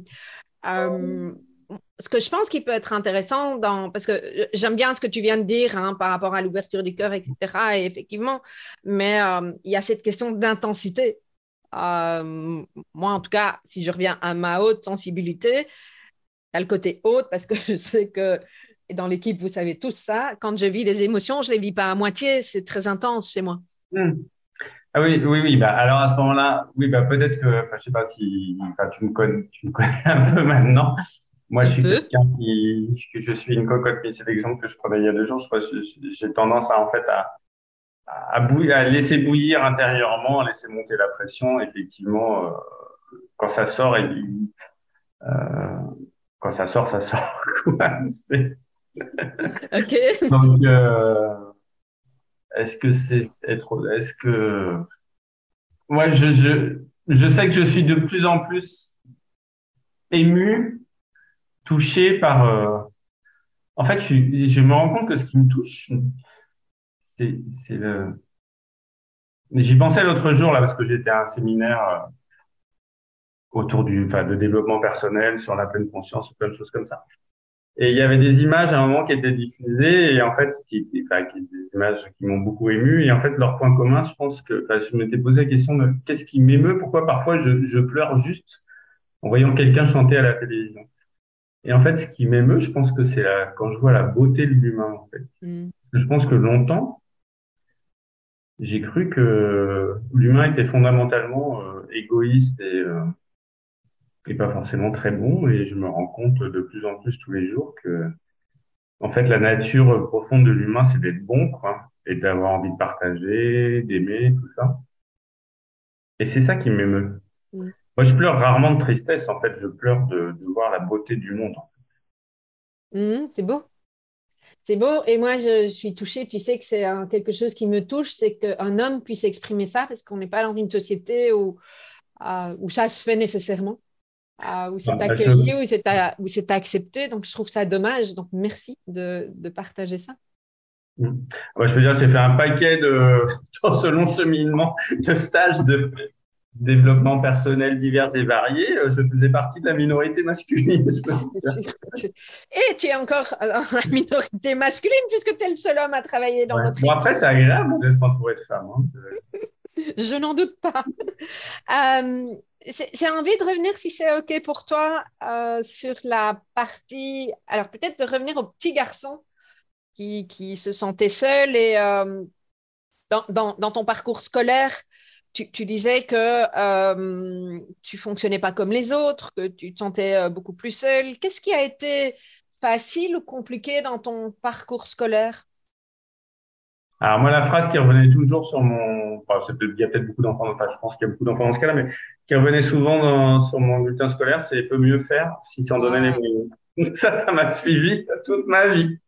C: Ce que je pense qui peut être intéressant parce que j'aime bien ce que tu viens de dire hein, par rapport à l'ouverture du cœur, etc. Et effectivement, mais il y a cette question d'intensité. Moi, en tout cas, si je reviens à ma haute sensibilité, il y a le côté haute parce que je sais que et dans l'équipe, vous savez tous ça, quand je vis les émotions, je ne les vis pas à moitié, c'est très intense chez moi.
B: Hmm. Ah oui, oui, oui. Bah alors à ce moment-là, oui, bah peut-être que, enfin, je sais pas si, enfin, tu me connais un peu maintenant. Moi, je
C: Un
B: suis
C: peu.
B: quelqu'un que je suis une cocotte. Mais c'est l'exemple que je prenais il y a 2 jours. Je crois que j'ai tendance à en fait à laisser bouillir intérieurement, à laisser monter la pression. Effectivement, quand ça sort, euh, quand ça sort, ça sort. Quoi.
C: OK.
B: Donc, est-ce que c'est être, est-ce que, moi, je sais que je suis de plus en plus ému, touché par. En fait, je me rends compte que ce qui me touche, c'est le. J'y pensais l'autre jour là parce que j'étais à un séminaire autour enfin, de développement personnel sur la pleine conscience, plein de choses comme ça. Et il y avait des images à un moment qui étaient diffusées et en fait, des images qui m'ont beaucoup ému. Et en fait, leur point commun, je pense que enfin, je m'étais posé la question de qu'est-ce qui m'émeut, pourquoi parfois je pleure juste en voyant quelqu'un chanter à la télévision. Et en fait, ce qui m'émeut, je pense que c'est quand je vois la beauté de l'humain, en fait.
C: Mm.
B: Je pense que longtemps, j'ai cru que l'humain était fondamentalement égoïste et pas forcément très bon. Et je me rends compte de plus en plus tous les jours que, en fait, la nature profonde de l'humain, c'est d'être bon, quoi, et d'avoir envie de partager, d'aimer, tout ça. Et c'est ça qui m'émeut.
C: Mm.
B: Moi, je pleure rarement de tristesse. En fait, je pleure de voir la beauté du monde.
C: C'est beau. C'est beau. Et moi, je suis touchée. Tu sais que c'est quelque chose qui me touche, c'est qu'un homme puisse exprimer ça parce qu'on n'est pas dans une société où ça se fait nécessairement, où c'est
B: Enfin,
C: accueilli, où c'est accepté. Donc, je trouve ça dommage. Donc, merci de partager ça.
B: Mm. Ouais, je peux dire, j'ai fait un paquet dans ce long cheminement de stages de développement personnel divers et variés. Je faisais partie de la minorité masculine. Je peux
C: C'est
B: dire.
C: sûr Et tu es encore dans la minorité masculine puisque tu es le seul homme à travailler dans
B: Ouais.
C: notre
B: Bon, après,
C: équipe.
B: c'est agréable d'être entouré de femmes. Hein.
C: Je n'en doute pas. Euh, j'ai envie de revenir, si c'est OK pour toi, sur la partie. Alors, peut-être de revenir au petit garçon qui se sentait seul et dans ton parcours scolaire, tu disais que tu fonctionnais pas comme les autres, que tu te sentais beaucoup plus seule. Qu'est-ce qui a été facile ou compliqué dans ton parcours scolaire?
B: Alors moi, la phrase qui revenait toujours sur mon, enfin, il y a peut-être beaucoup d'enfants, enfin, je pense qu'il y a beaucoup d'enfants dans ce cas-là, mais qui revenait souvent sur mon bulletin scolaire, c'est peut mieux faire si t'en donnais les
C: Ouais,
B: moyens. Ça m'a suivi toute ma vie.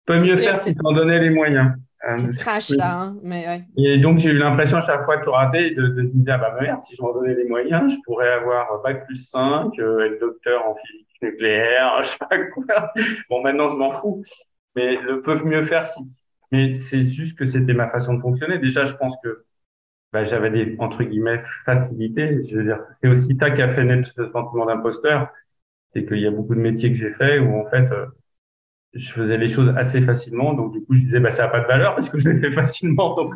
B: Peut
C: c'est
B: mieux
C: dur,
B: faire si t'en donnais les moyens.
C: c'est trash ça, hein, mais ouais.
B: Et donc, j'ai eu l'impression à chaque fois de tout rater de me dire, ah bah merde, si je m'en donnais les moyens, je pourrais avoir bac+5, être docteur en physique nucléaire, je sais pas quoi. Bon, maintenant, je m'en fous. Mais le peuvent mieux faire si. Mais c'est juste que c'était ma façon de fonctionner. Déjà, je pense que bah, j'avais des, entre guillemets, facilités. Je veux dire, c'est aussi ça qui a fait naître ce sentiment d'imposteur. C'est qu'il y a beaucoup de métiers que j'ai faits où, en fait, je faisais les choses assez facilement. Donc, du coup, je disais, bah, ça n'a pas de valeur parce que je l'ai fait facilement. Donc,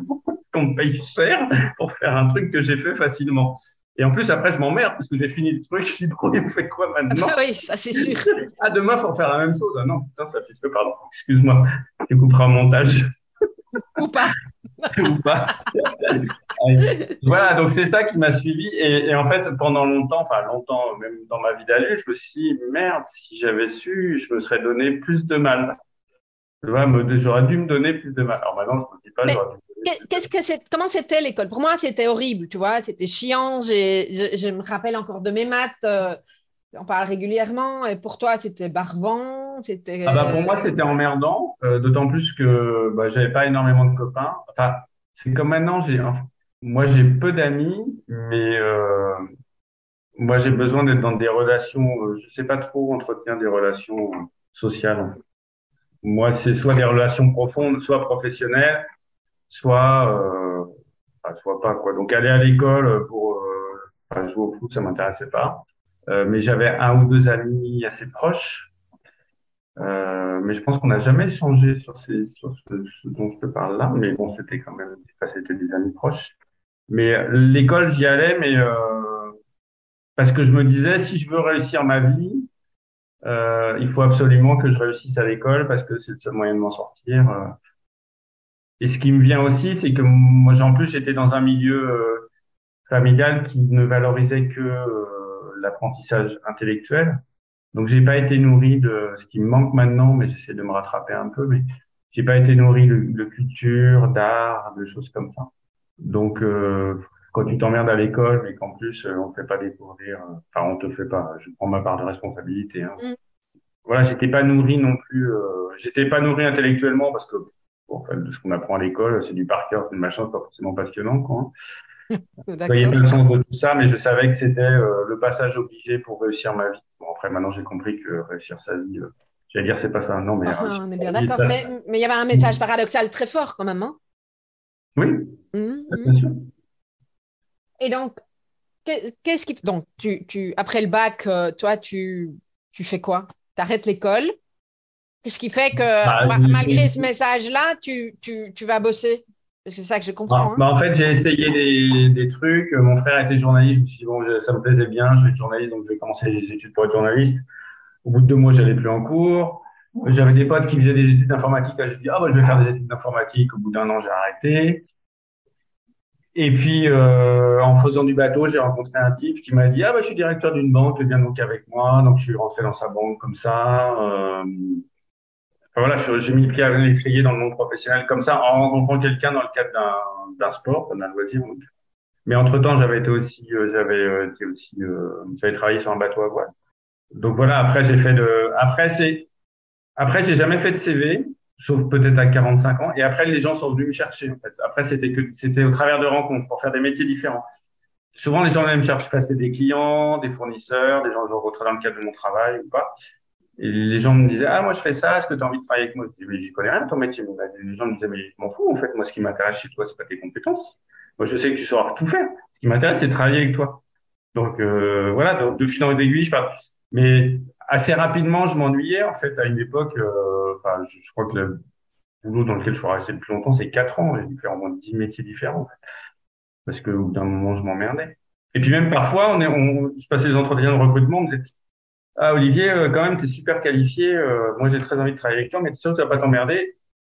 B: on me paye cher pour faire un truc que j'ai fait facilement. Et en plus, après, je m'emmerde parce que j'ai fini le truc. Je suis bon, on fait quoi maintenant?
C: Ah oui, ça c'est sûr.
B: Ah, demain, faut faire la même chose. Ah non, putain, ça fait ce que, pardon. Excuse-moi. Tu couperas au montage
C: Ou pas.
B: ou pas. Voilà, donc c'est ça qui m'a suivi. Et en fait, pendant longtemps, enfin longtemps, même dans ma vie d'adulte, je me suis dit, merde, si j'avais su, je me serais donné plus de mal. Tu vois, j'aurais dû me donner plus de mal. Alors maintenant, je me dis pas,
C: Mais
B: j'aurais dû me donner plus de mal.
C: comment c'était l'école? Pour moi, c'était horrible, tu vois, c'était chiant. Je me rappelle encore de mes maths. On parle régulièrement. Et pour toi, c'était barbant.
B: Ah bah pour moi, c'était emmerdant, d'autant plus que bah, j'avais pas énormément de copains. Enfin, c'est comme maintenant, moi j'ai peu d'amis, mais moi j'ai besoin d'être dans des relations, je sais pas trop entretenir des relations sociales. Moi, c'est soit des relations profondes, soit professionnelles, soit, soit pas, quoi. Donc, aller à l'école pour enfin, jouer au foot, ça m'intéressait pas. Mais j'avais un ou deux amis assez proches. Mais je pense qu'on n'a jamais échangé sur ce dont je te parle là. Mais bon, c'était quand même, enfin, c'était des amis proches. Mais l'école, j'y allais, mais parce que je me disais, si je veux réussir ma vie, il faut absolument que je réussisse à l'école parce que c'est le seul moyen de m'en sortir. Et ce qui me vient aussi, c'est que moi, en plus, j'étais dans un milieu familial qui ne valorisait que l'apprentissage intellectuel. Donc, j'ai pas été nourri de ce qui me manque maintenant, mais j'essaie de me rattraper un peu. Mais j'ai pas été nourri de culture, d'art, de choses comme ça. Donc, quand tu t'emmerdes à l'école, mais qu'en plus on te fait pas découvrir, enfin, on te fait pas. Je prends ma part de responsabilité. Hein.
C: Mm.
B: Voilà, j'étais pas nourri non plus. J'étais pas nourri intellectuellement parce que bon, en fait, de ce qu'on apprend à l'école, c'est du par cœur, c'est du machin, c'est pas forcément passionnant, quoi. Je voyais
C: D'accord.
B: pas le sens de tout ça, mais je savais que c'était le passage obligé pour réussir ma vie. Bon, après, maintenant, j'ai compris que réussir sa vie, j'allais dire, c'est pas ça. Non, mais
C: Ah,
B: réussir
C: on est bien
B: sa vie,
C: d'accord.
B: ça,
C: Mais il y avait un message paradoxal très fort quand même, hein.
B: oui,
C: Mm,
B: bien
C: mm.
B: sûr.
C: Et donc, qu'est-ce qui... Donc, après le bac, toi, tu fais quoi? Tu arrêtes l'école? Ce qui fait que,
B: Bah,
C: malgré ce message-là, tu vas bosser. Parce que c'est ça que je comprends, hein.
B: En fait, j'ai essayé des trucs. Mon frère était journaliste. Je me suis dit, bon, ça me plaisait bien. Je vais être journaliste, donc je vais commencer les études pour être journaliste. Au bout de 2 mois, j'allais plus en cours. J'avais des potes qui faisaient des études d'informatique. Là, je me dis, ah, bah, je vais faire des études d'informatique. Au bout d'1 an, j'ai arrêté. Et puis, en faisant du bateau, j'ai rencontré un type qui m'a dit, ah, bah, je suis directeur d'une banque, viens donc avec moi. Donc, je suis rentré dans sa banque comme ça. Enfin, voilà, j'ai mis le pied à l'étrier dans le monde professionnel comme ça, en rencontrant quelqu'un dans le cadre d'un sport, d'un loisir. Donc. Mais entre-temps, j'avais travaillé sur un bateau à voile. Donc voilà, après, j'ai jamais fait de CV, sauf peut-être à 45 ans. Et après, les gens sont venus me chercher, en fait. Après, c'était au travers de rencontres pour faire des métiers différents. Souvent, les gens venaient me chercher, c'était des clients, des fournisseurs, des gens que je rencontrais dans le cadre de mon travail ou pas. Et les gens me disaient, ah, moi, je fais ça, est-ce que tu as envie de travailler avec moi? Je disais, mais j'y connais rien, ton métier. Les gens me disaient, mais je m'en fous, en fait. Moi, ce qui m'intéresse chez toi, c'est pas tes compétences. Moi, je sais que tu sauras tout faire. Ce qui m'intéresse, c'est de travailler avec toi. Donc, voilà, de fil en aiguille, je parle. Mais assez rapidement, je m'ennuyais, en fait, à une époque, enfin, je crois que le boulot dans lequel je suis resté le plus longtemps, c'est 4 ans. J'ai dû faire au moins 10 métiers différents. En fait, parce qu'au bout d'un moment, je m'emmerdais. Et puis même parfois, je passais des entretiens de recrutement, on me disait, ah, Olivier, quand même, tu es super qualifié. Moi, j'ai très envie de travailler avec toi, mais tu es sûr que tu vas pas t'emmerder?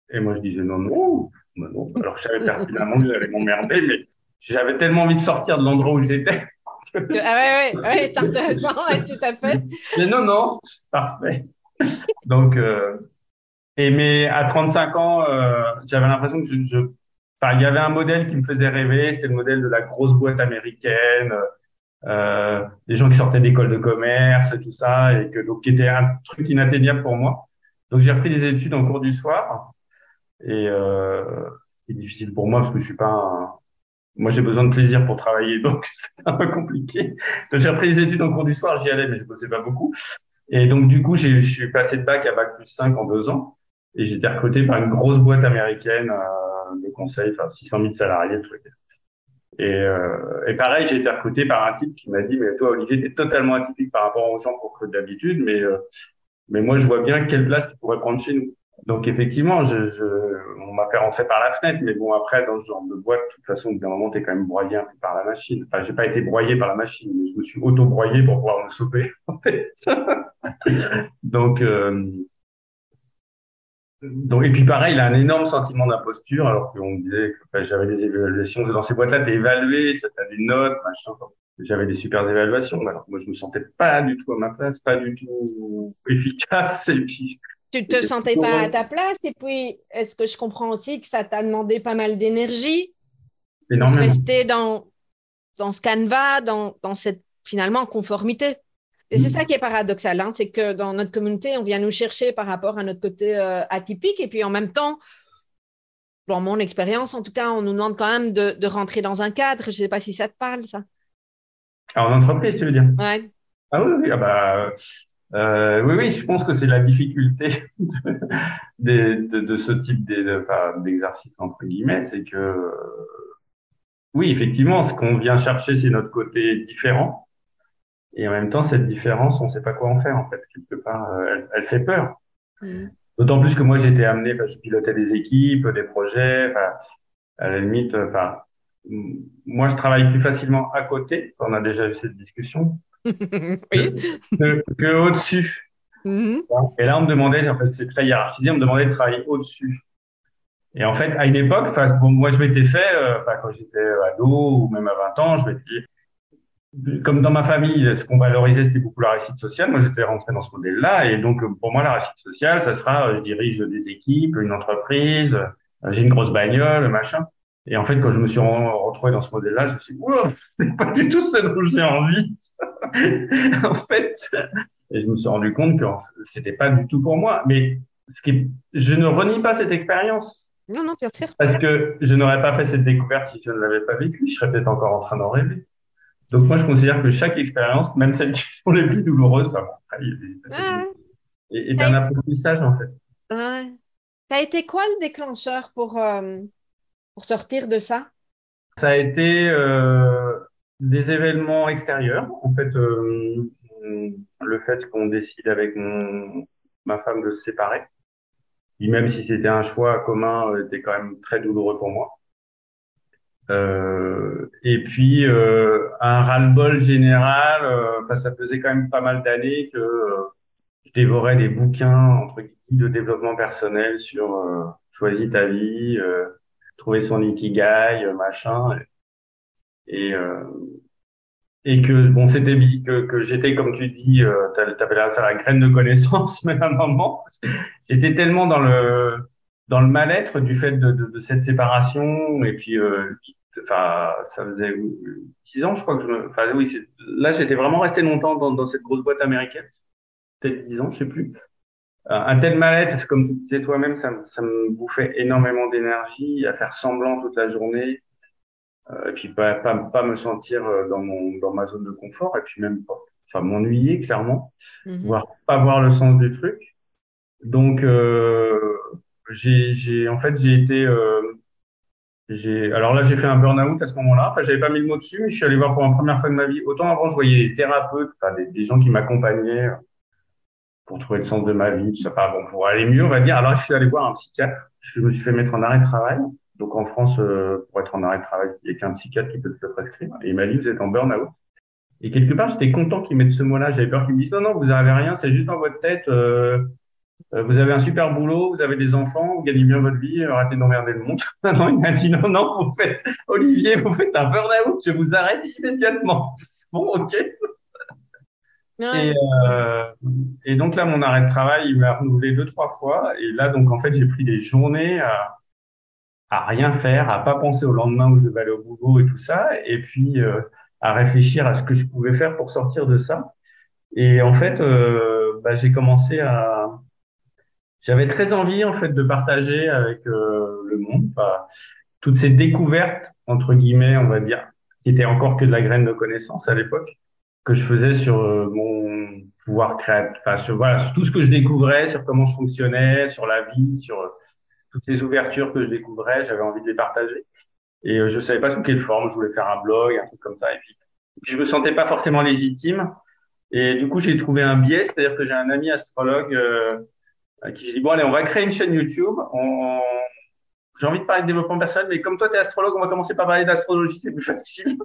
B: Et moi, je disais non, non, non, non. Alors, je savais pertinemment que j'allais m'emmerder, mais j'avais tellement envie de sortir de l'endroit où j'étais.
C: Ouais, c'est intéressant, ouais, tout à fait.
B: Mais non, c'est parfait. Donc, mais à 35 ans, j'avais l'impression que enfin, il y avait un modèle qui me faisait rêver, c'était le modèle de la grosse boîte américaine, des gens qui sortaient d'école de commerce et tout ça, donc qui était un truc inatteignable pour moi. Donc j'ai repris des études en cours du soir et c'est difficile pour moi parce que je suis pas moi j'ai besoin de plaisir pour travailler, donc c'est un peu compliqué. Donc j'ai repris des études en cours du soir, j'y allais mais je bossais pas beaucoup. Et donc du coup je suis passé de bac à bac plus 5 en 2 ans et j'ai été recruté par une grosse boîte américaine de conseil, enfin 600 000 salariés, le truc. Et pareil, j'ai été recruté par un type qui m'a dit, mais toi, Olivier, t'es totalement atypique par rapport aux gens qu'on recrute d'habitude, mais moi, je vois bien quelle place tu pourrais prendre chez nous. Donc, effectivement, on m'a fait rentrer par la fenêtre, mais bon, après, dans ce genre de boîte, de toute façon, au bout d'un moment, t'es quand même broyé un peu par la machine. Enfin, j'ai pas été broyé par la machine, mais je me suis auto-broyé pour pouvoir me sauver, en fait. Donc, et puis pareil, il a un énorme sentiment d'imposture, alors qu'on me disait que j'avais des évaluations. Dans ces boîtes-là, t'es évalué, t'as des notes, machin. J'avais des super évaluations. Alors moi, je me sentais pas du tout à ma place, pas du tout efficace. Et puis,
C: tu te sentais pas à ta place. Et puis, est-ce que je comprends aussi que ça t'a demandé pas mal d'énergie pour rester dans ce canevas, dans cette, finalement, conformité? Et c'est ça qui est paradoxal, hein, c'est que dans notre communauté, on vient nous chercher par rapport à notre côté atypique. Et puis, en même temps, dans mon expérience, en tout cas, on nous demande quand même de rentrer dans un cadre. Je ne sais pas si ça te parle, ça.
B: En entreprise, tu veux dire?
C: Ouais.
B: Ah oui, oui, je pense que c'est la difficulté de ce type d'exercice, entre guillemets, c'est que, oui, effectivement, ce qu'on vient chercher, c'est notre côté différent. Et en même temps, cette différence, on ne sait pas quoi en faire, en fait. Quelque part, elle fait peur. D'autant plus que moi, j'ai été amené, je pilotais des équipes, des projets, à la limite, moi, je travaille plus facilement à côté, on a déjà eu cette discussion,
C: oui.
B: que au-dessus. Et là, on me demandait, en fait, c'est très hiérarchisé, on me demandait de travailler au-dessus. Et en fait, à une époque, moi, je m'étais fait, quand j'étais ado ou même à 20 ans, je m'étais dit, comme dans ma famille, ce qu'on valorisait, c'était beaucoup la réussite sociale. Moi, j'étais rentré dans ce modèle-là. Et donc, pour moi, la réussite sociale, ça sera, je dirige des équipes, une entreprise, j'ai une grosse bagnole, machin. Et en fait, quand je me suis retrouvé dans ce modèle-là, je me suis dit, wow, c'est pas du tout ce dont j'ai envie. En fait, et je me suis rendu compte que c'était pas du tout pour moi. Mais je ne renie pas cette expérience.
C: Non, bien sûr.
B: Parce que je n'aurais pas fait cette découverte si je ne l'avais pas vécue. Je serais peut-être encore en train d'en rêver. Donc, moi, je considère que chaque expérience, même celles qui sont les plus douloureuses, est un apprentissage, en fait.
C: Ça a été quoi le déclencheur pour sortir de ça?
B: Ça a été des événements extérieurs. En fait, le fait qu'on décide avec ma femme de se séparer, et même si c'était un choix commun, était quand même très douloureux pour moi. Et puis un ras-le-bol général. Ça faisait quand même pas mal d'années que je dévorais des bouquins entre guillemets de développement personnel sur choisis ta vie, trouver son ikigai, machin, et que bon, c'était que j'étais, comme tu dis, t'avais là ça la graine de connaissance, mais à un moment, j'étais tellement dans le mal-être du fait de cette séparation, et puis ça faisait 10 ans, je crois là, j'étais vraiment resté longtemps dans cette grosse boîte américaine, peut-être 10 ans, je sais plus. Un tel mal-être, parce que comme tu disais toi-même, ça me bouffait énormément d'énergie à faire semblant toute la journée, et puis pas me sentir dans ma zone de confort, et puis même m'ennuyer clairement, voire pas voir le sens du truc. Donc alors là, j'ai fait un burn-out à ce moment-là. Enfin, j'avais pas mis le mot dessus, mais je suis allé voir pour la première fois de ma vie. Autant avant, je voyais des thérapeutes, des gens qui m'accompagnaient pour trouver le sens de ma vie, tout ça. Pour aller mieux, on va dire. Alors, je suis allé voir un psychiatre. Je me suis fait mettre en arrêt de travail. Donc, en France, pour être en arrêt de travail, il n'y a qu'un psychiatre qui peut te le prescrire. Et il m'a dit, vous êtes en burn-out. Et quelque part, j'étais content qu'il mette ce mot-là. J'avais peur qu'il me dise, non, vous n'avez rien, c'est juste dans votre tête. Vous avez un super boulot, vous avez des enfants, vous gagnez bien votre vie, arrêtez d'emmerder le monde. Non, il m'a dit non, non, Olivier, vous faites un burn-out, je vous arrête immédiatement. Bon, ok.
C: Ouais.
B: Euh, et donc là, mon arrêt de travail, il m'a renouvelé 2, 3 fois. Et là, donc en fait, j'ai pris des journées à rien faire, à pas penser au lendemain où je vais aller au boulot et tout ça, et puis à réfléchir à ce que je pouvais faire pour sortir de ça. Et en fait, j'ai commencé à j'avais très envie en fait de partager avec le monde toutes ces découvertes entre guillemets, on va dire, qui étaient encore que de la graine de connaissance à l'époque, que je faisais sur mon pouvoir créatif, enfin sur tout ce que je découvrais, sur comment je fonctionnais, sur la vie, sur toutes ces ouvertures que je découvrais, j'avais envie de les partager. Et je savais pas sous quelle forme, je voulais faire un blog, un truc comme ça. Et puis je me sentais pas forcément légitime. Et du coup, j'ai trouvé un biais, c'est-à-dire que j'ai un ami astrologue à qui je dis, bon, allez, on va créer une chaîne YouTube. J'ai envie de parler de développement personnel, mais comme toi, tu es astrologue, on va commencer par parler d'astrologie, c'est plus facile.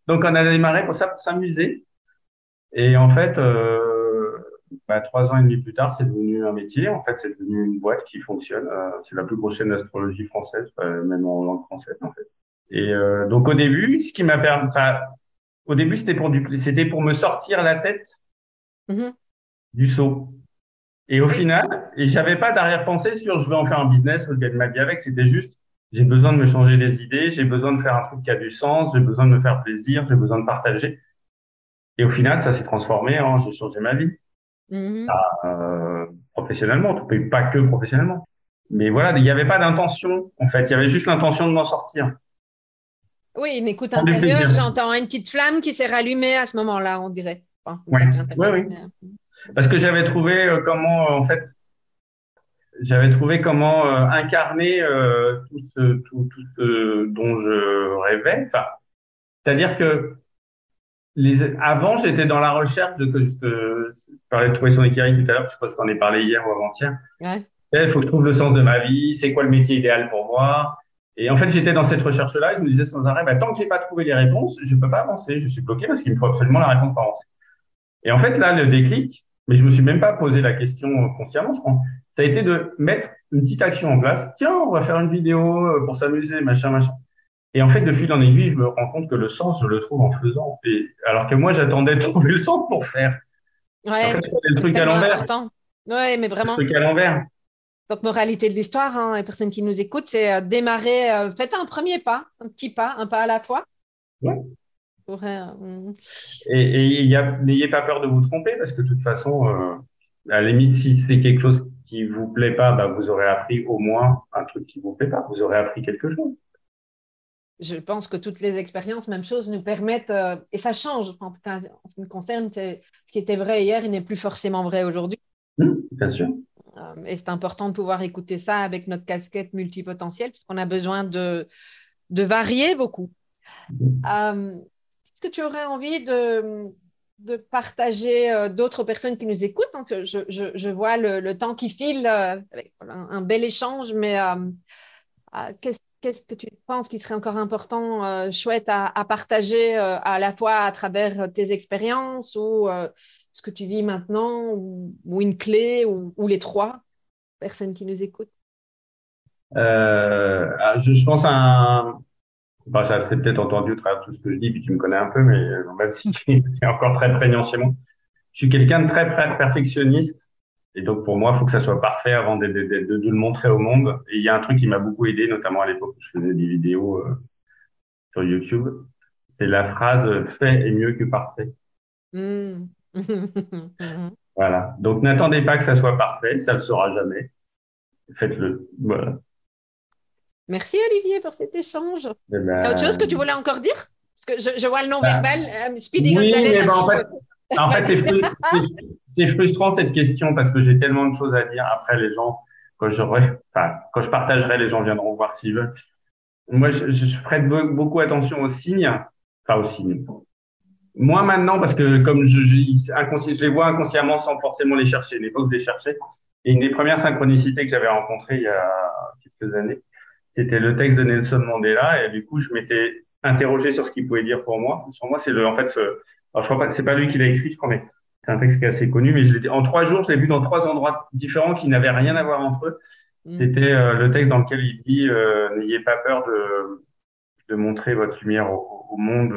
B: Donc, on a démarré pour ça, pour s'amuser. Et en fait, 3 ans et demi plus tard, c'est devenu un métier. En fait, c'est devenu une boîte qui fonctionne. C'est la plus grosse chaîne d'astrologie française, même en langue française, en fait. Et donc, au début, ce qui m'a permis, au début, c'était pour me sortir la tête du seau. Et au final, j'avais pas d'arrière-pensée sur je vais en faire un business ou je gagne ma vie avec. C'était juste, j'ai besoin de me changer les idées, j'ai besoin de faire un truc qui a du sens, j'ai besoin de me faire plaisir, j'ai besoin de partager. Et au final, ça s'est transformé en j'ai changé ma vie. Professionnellement, en tout cas, pas que professionnellement. Mais voilà, il n'y avait pas d'intention, en fait. Il y avait juste l'intention de m'en sortir.
C: Oui, une écoute intérieure, j'entends une petite flamme qui s'est rallumée à ce moment-là, on dirait. Enfin,
B: oui. Parce que j'avais trouvé comment incarner tout ce dont je rêvais. Enfin, c'est-à-dire que avant, j'étais dans la recherche je parlais de trouver son équilibre tout à l'heure, je crois que je t'en ai parlé hier ou avant-hier.
C: Ouais.
B: Il faut que je trouve le sens de ma vie, c'est quoi le métier idéal pour moi. Et en fait, j'étais dans cette recherche-là et je me disais sans arrêt, tant que j'ai pas trouvé les réponses, je peux pas avancer, je suis bloqué parce qu'il me faut absolument la réponse pour avancer. Et en fait, là, le déclic, mais je me suis même pas posé la question consciemment, je pense, ça a été de mettre une petite action en place. Tiens, on va faire une vidéo pour s'amuser, machin. Et en fait, de fil en aiguille, je me rends compte que le sens, je le trouve en faisant. Et alors que moi, j'attendais de trouver le sens pour faire.
C: Ouais,
B: en fait, c'est le truc à l'envers.
C: Ouais, mais vraiment.
B: Le truc à l'envers.
C: Donc, moralité de l'histoire, les personnes qui nous écoutent, c'est démarrer, faites un premier pas, un petit pas, un pas à la fois.
B: Ouais. Et n'ayez pas peur de vous tromper parce que de toute façon, à la limite, si c'est quelque chose qui vous plaît pas, vous aurez appris au moins un truc qui vous plaît pas. Vous aurez appris quelque chose.
C: Je pense que toutes les expériences, même chose, nous permettent, et ça change, en tout cas, en ce qui me concerne, ce qui était vrai hier, il n'est plus forcément vrai aujourd'hui.
B: Bien sûr.
C: Et c'est important de pouvoir écouter ça avec notre casquette multipotentielle, puisqu'on a besoin de varier beaucoup. Est-ce que tu aurais envie de partager d'autres personnes qui nous écoutent? Je vois le temps qui file avec un bel échange, mais qu'est-ce que tu penses qui serait encore important, chouette à partager à la fois à travers tes expériences ou ce que tu vis maintenant ou une clé ou les trois personnes qui nous écoutent?
B: Je pense à ça c'est peut-être entendu à travers tout ce que je dis, puis tu me connais un peu, mais même si c'est encore très prégnant chez moi. Je suis quelqu'un de très perfectionniste. Et donc, pour moi, il faut que ça soit parfait avant de le montrer au monde. Et il y a un truc qui m'a beaucoup aidé, notamment à l'époque où je faisais des vidéos sur YouTube. C'est la phrase « fait est mieux que parfait ». Voilà. Donc, n'attendez pas que ça soit parfait. Ça ne le sera jamais. Faites-le. Voilà.
C: Merci, Olivier, pour cet échange. Il y a autre chose que tu voulais encore dire? Parce que je vois le non-verbal. Speedy Gonzalez.
B: En fait, c'est frustrant cette question parce que j'ai tellement de choses à dire. Après, les gens, quand je partagerai, les gens viendront voir s'ils veulent. Moi, je ferai beaucoup attention aux signes. Enfin, aux signes. Moi, maintenant, parce que comme je les vois inconsciemment sans forcément les chercher. À l'époque, je les cherchais. Et une des premières synchronicités que j'avais rencontrées il y a quelques années, c'était le texte de Nelson Mandela. Et du coup, je m'étais interrogé sur ce qu'il pouvait dire pour moi. Sur moi, c'est alors, je crois pas, c'est pas lui qui l'a écrit, je crois, mais C'est un texte qui est assez connu, mais en 3 jours, je l'ai vu dans 3 endroits différents qui n'avaient rien à voir entre eux. C'était le texte dans lequel il dit n'ayez pas peur de montrer votre lumière au monde.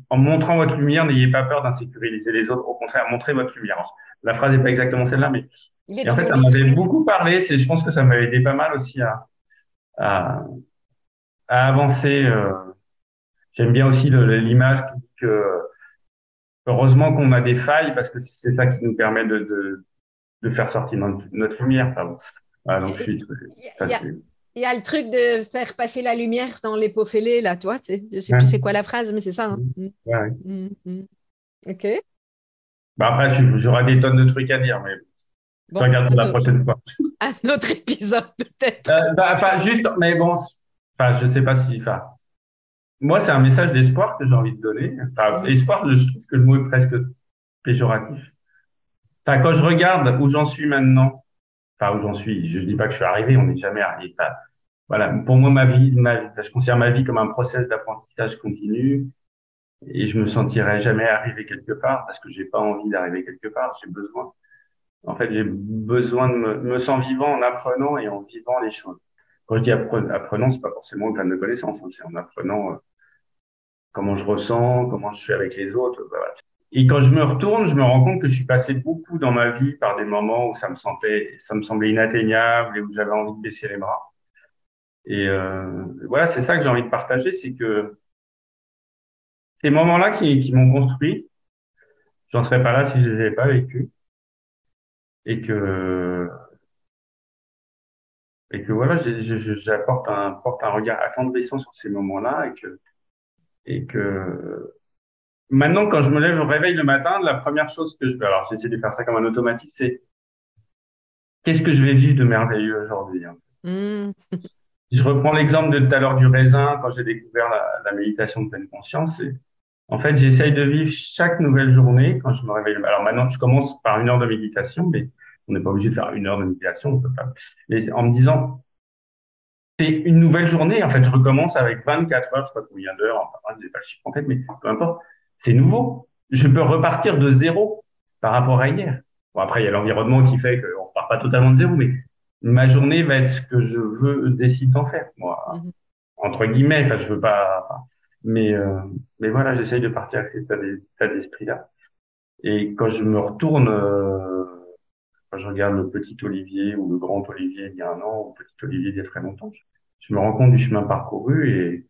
B: En montrant votre lumière, n'ayez pas peur d'insécuriser les autres. Au contraire, montrez votre lumière. La phrase n'est pas exactement celle-là, mais et en fait, ça m'avait beaucoup parlé. Je pense que ça m'avait aidé pas mal aussi à avancer. J'aime bien aussi l'image qui dit que heureusement qu'on a des failles parce que c'est ça qui nous permet de faire sortir notre lumière. Enfin, voilà, donc
C: il y a le truc de faire passer la lumière dans les pots fêlés, là, toi. Je sais plus c'est quoi la phrase, mais c'est ça. Hein.
B: Ouais.
C: OK.
B: Bah après, j'aurai des tonnes de trucs à dire, mais je regarde pour la prochaine fois.
C: Un autre épisode, peut-être.
B: Juste, mais bon, je sais pas si. Moi, c'est un message d'espoir que j'ai envie de donner. Espoir, je trouve que le mot est presque péjoratif. Quand je regarde où j'en suis maintenant, où j'en suis, je dis pas que je suis arrivé, on n'est jamais arrivé. Voilà, pour moi, je considère ma vie comme un process d'apprentissage continu et je me sentirai jamais arrivé quelque part parce que j'ai pas envie d'arriver quelque part. J'ai besoin de me sens vivant en apprenant et en vivant les choses. Quand je dis apprenant, c'est pas forcément plein de connaissances, hein, c'est en apprenant comment je ressens, comment je suis avec les autres. Voilà. Et quand je me retourne, je me rends compte que je suis passé beaucoup dans ma vie par des moments où ça me semblait inatteignable et où j'avais envie de baisser les bras. Et voilà, c'est ça que j'ai envie de partager, c'est que ces moments-là qui m'ont construit, j'en serais pas là si je les avais pas vécus. Et que voilà, j'apporte un regard attendrissant sur ces moments-là et que maintenant, quand je me lève au réveil le matin, la première chose que je fais, alors j'essaie de faire ça comme un automatique, c'est qu'est-ce que je vais vivre de merveilleux aujourd'hui, hein. Je reprends l'exemple de tout à l'heure du raisin, quand j'ai découvert la méditation de pleine conscience. En fait, j'essaye de vivre chaque nouvelle journée quand je me réveille. Alors maintenant, je commence par 1 heure de méditation, mais on n'est pas obligé de faire 1 heure de méditation, on peut pas. Mais en me disant, c'est une nouvelle journée. En fait, je recommence avec 24 heures, je sais pas combien d'heures, enfin, j'ai pas le chiffre en tête, mais peu importe. C'est nouveau. Je peux repartir de zéro par rapport à hier. Bon, après, il y a l'environnement qui fait qu'on repart pas totalement de zéro, mais ma journée va être ce que je décide d'en faire, moi. Entre guillemets, enfin, je veux pas, mais voilà, j'essaye de partir avec cet état d'esprit-là. Et quand je me retourne, quand je regarde le petit Olivier ou le grand Olivier il y a 1 an, ou le petit Olivier il y a très longtemps, je me rends compte du chemin parcouru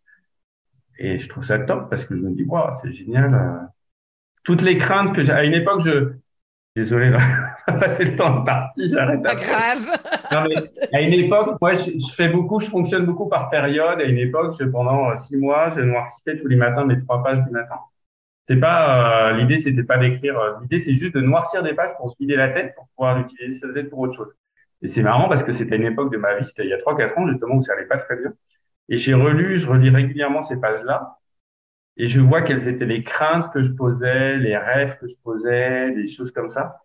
B: et je trouve ça top parce que je me dis, waouh, c'est génial. Toutes les craintes que j'ai, à une époque, désolé, là, passer le temps de partie, j'arrête.
C: Pas grave.
B: Non, mais à une époque, moi, je fonctionne beaucoup par période. À une époque, pendant 6 mois, je noircissais tous les matins mes 3 pages du matin. C'est pas, l'idée, c'était pas d'écrire, l'idée, c'est juste de noircir des pages pour se vider la tête, pour pouvoir utiliser sa tête pour autre chose. Et c'est marrant parce que c'était une époque de ma vie, c'était il y a 3-4 ans, justement, où ça allait pas très bien. Et je relis régulièrement ces pages-là. Et je vois quelles étaient les craintes que je posais, les rêves que je posais, des choses comme ça.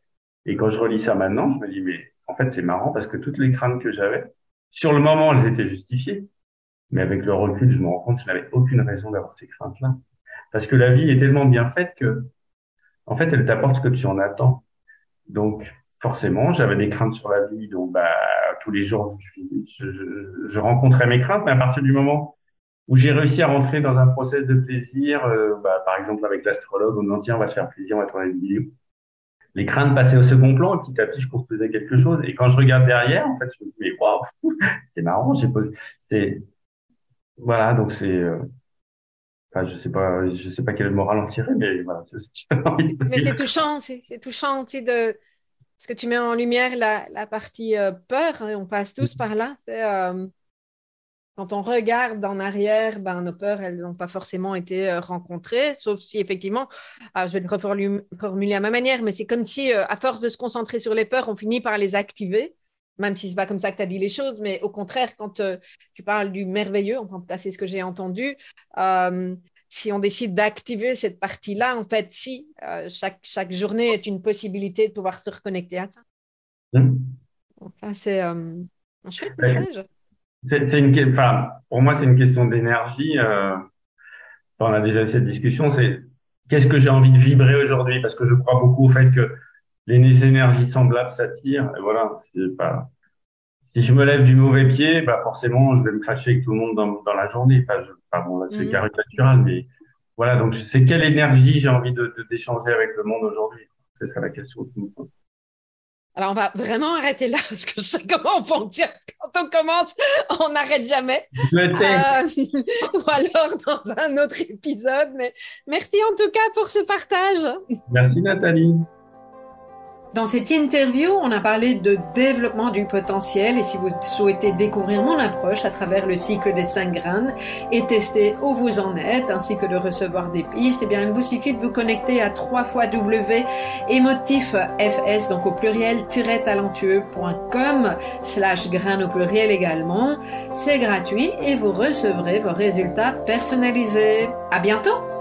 B: Et quand je relis ça maintenant, je me dis, mais en fait, c'est marrant parce que toutes les craintes que j'avais, sur le moment, elles étaient justifiées. Mais avec le recul, je me rends compte que je n'avais aucune raison d'avoir ces craintes-là. Parce que la vie est tellement bien faite que, en fait, elle t'apporte ce que tu en attends. Donc, forcément, j'avais des craintes sur la vie. Donc, tous les jours, je rencontrais mes craintes. Mais à partir du moment où j'ai réussi à rentrer dans un process de plaisir, par exemple avec l'astrologue, on me dit tiens, on va se faire plaisir, on va tourner une vidéo. Les craintes passaient au second plan et petit à petit, je construisais quelque chose. Et quand je regarde derrière, en fait, je me dis mais waouh, c'est marrant, voilà, donc c'est, je sais pas quelle morale en tirer, mais voilà, c'est ce que j'ai envie de dire.
C: Mais c'est touchant, tu sais, parce que tu mets en lumière la partie peur, hein, on passe tous par là. Quand on regarde en arrière, nos peurs, elles n'ont pas forcément été rencontrées, sauf si effectivement, je vais le reformuler à ma manière, mais c'est comme si, à force de se concentrer sur les peurs, on finit par les activer, même si ce n'est pas comme ça que tu as dit les choses, mais au contraire, quand tu parles du merveilleux, enfin, c'est ce que j'ai entendu, si on décide d'activer cette partie-là, en fait, chaque journée est une possibilité de pouvoir se reconnecter à ça. Enfin, c'est un chouette message.
B: Pour moi, c'est une question d'énergie. On a déjà eu cette discussion. qu'est-ce que j'ai envie de vibrer aujourd'hui? Parce que je crois beaucoup au fait que les énergies semblables s'attirent. Et voilà, c'est pas. Si je me lève du mauvais pied, bah forcément, je vais me fâcher avec tout le monde dans la journée. Bon, là, c'est caricatural, mais voilà. Donc, c'est quelle énergie j'ai envie d'échanger avec le monde aujourd'hui? C'est ça la question.
C: Alors, on va vraiment arrêter là parce que je sais comment on fonctionne. Quand on commence, on n'arrête jamais. Ou alors dans un autre épisode. Mais merci en tout cas pour ce partage.
B: Merci Nathalie.
A: Dans cette interview, on a parlé de développement du potentiel et si vous souhaitez découvrir mon approche à travers le cycle des 5 graines et tester où vous en êtes ainsi que de recevoir des pistes, eh bien, il vous suffit de vous connecter à www.emotifs, donc au pluriel, talentueux.com/graines au pluriel également. C'est gratuit et vous recevrez vos résultats personnalisés. À bientôt!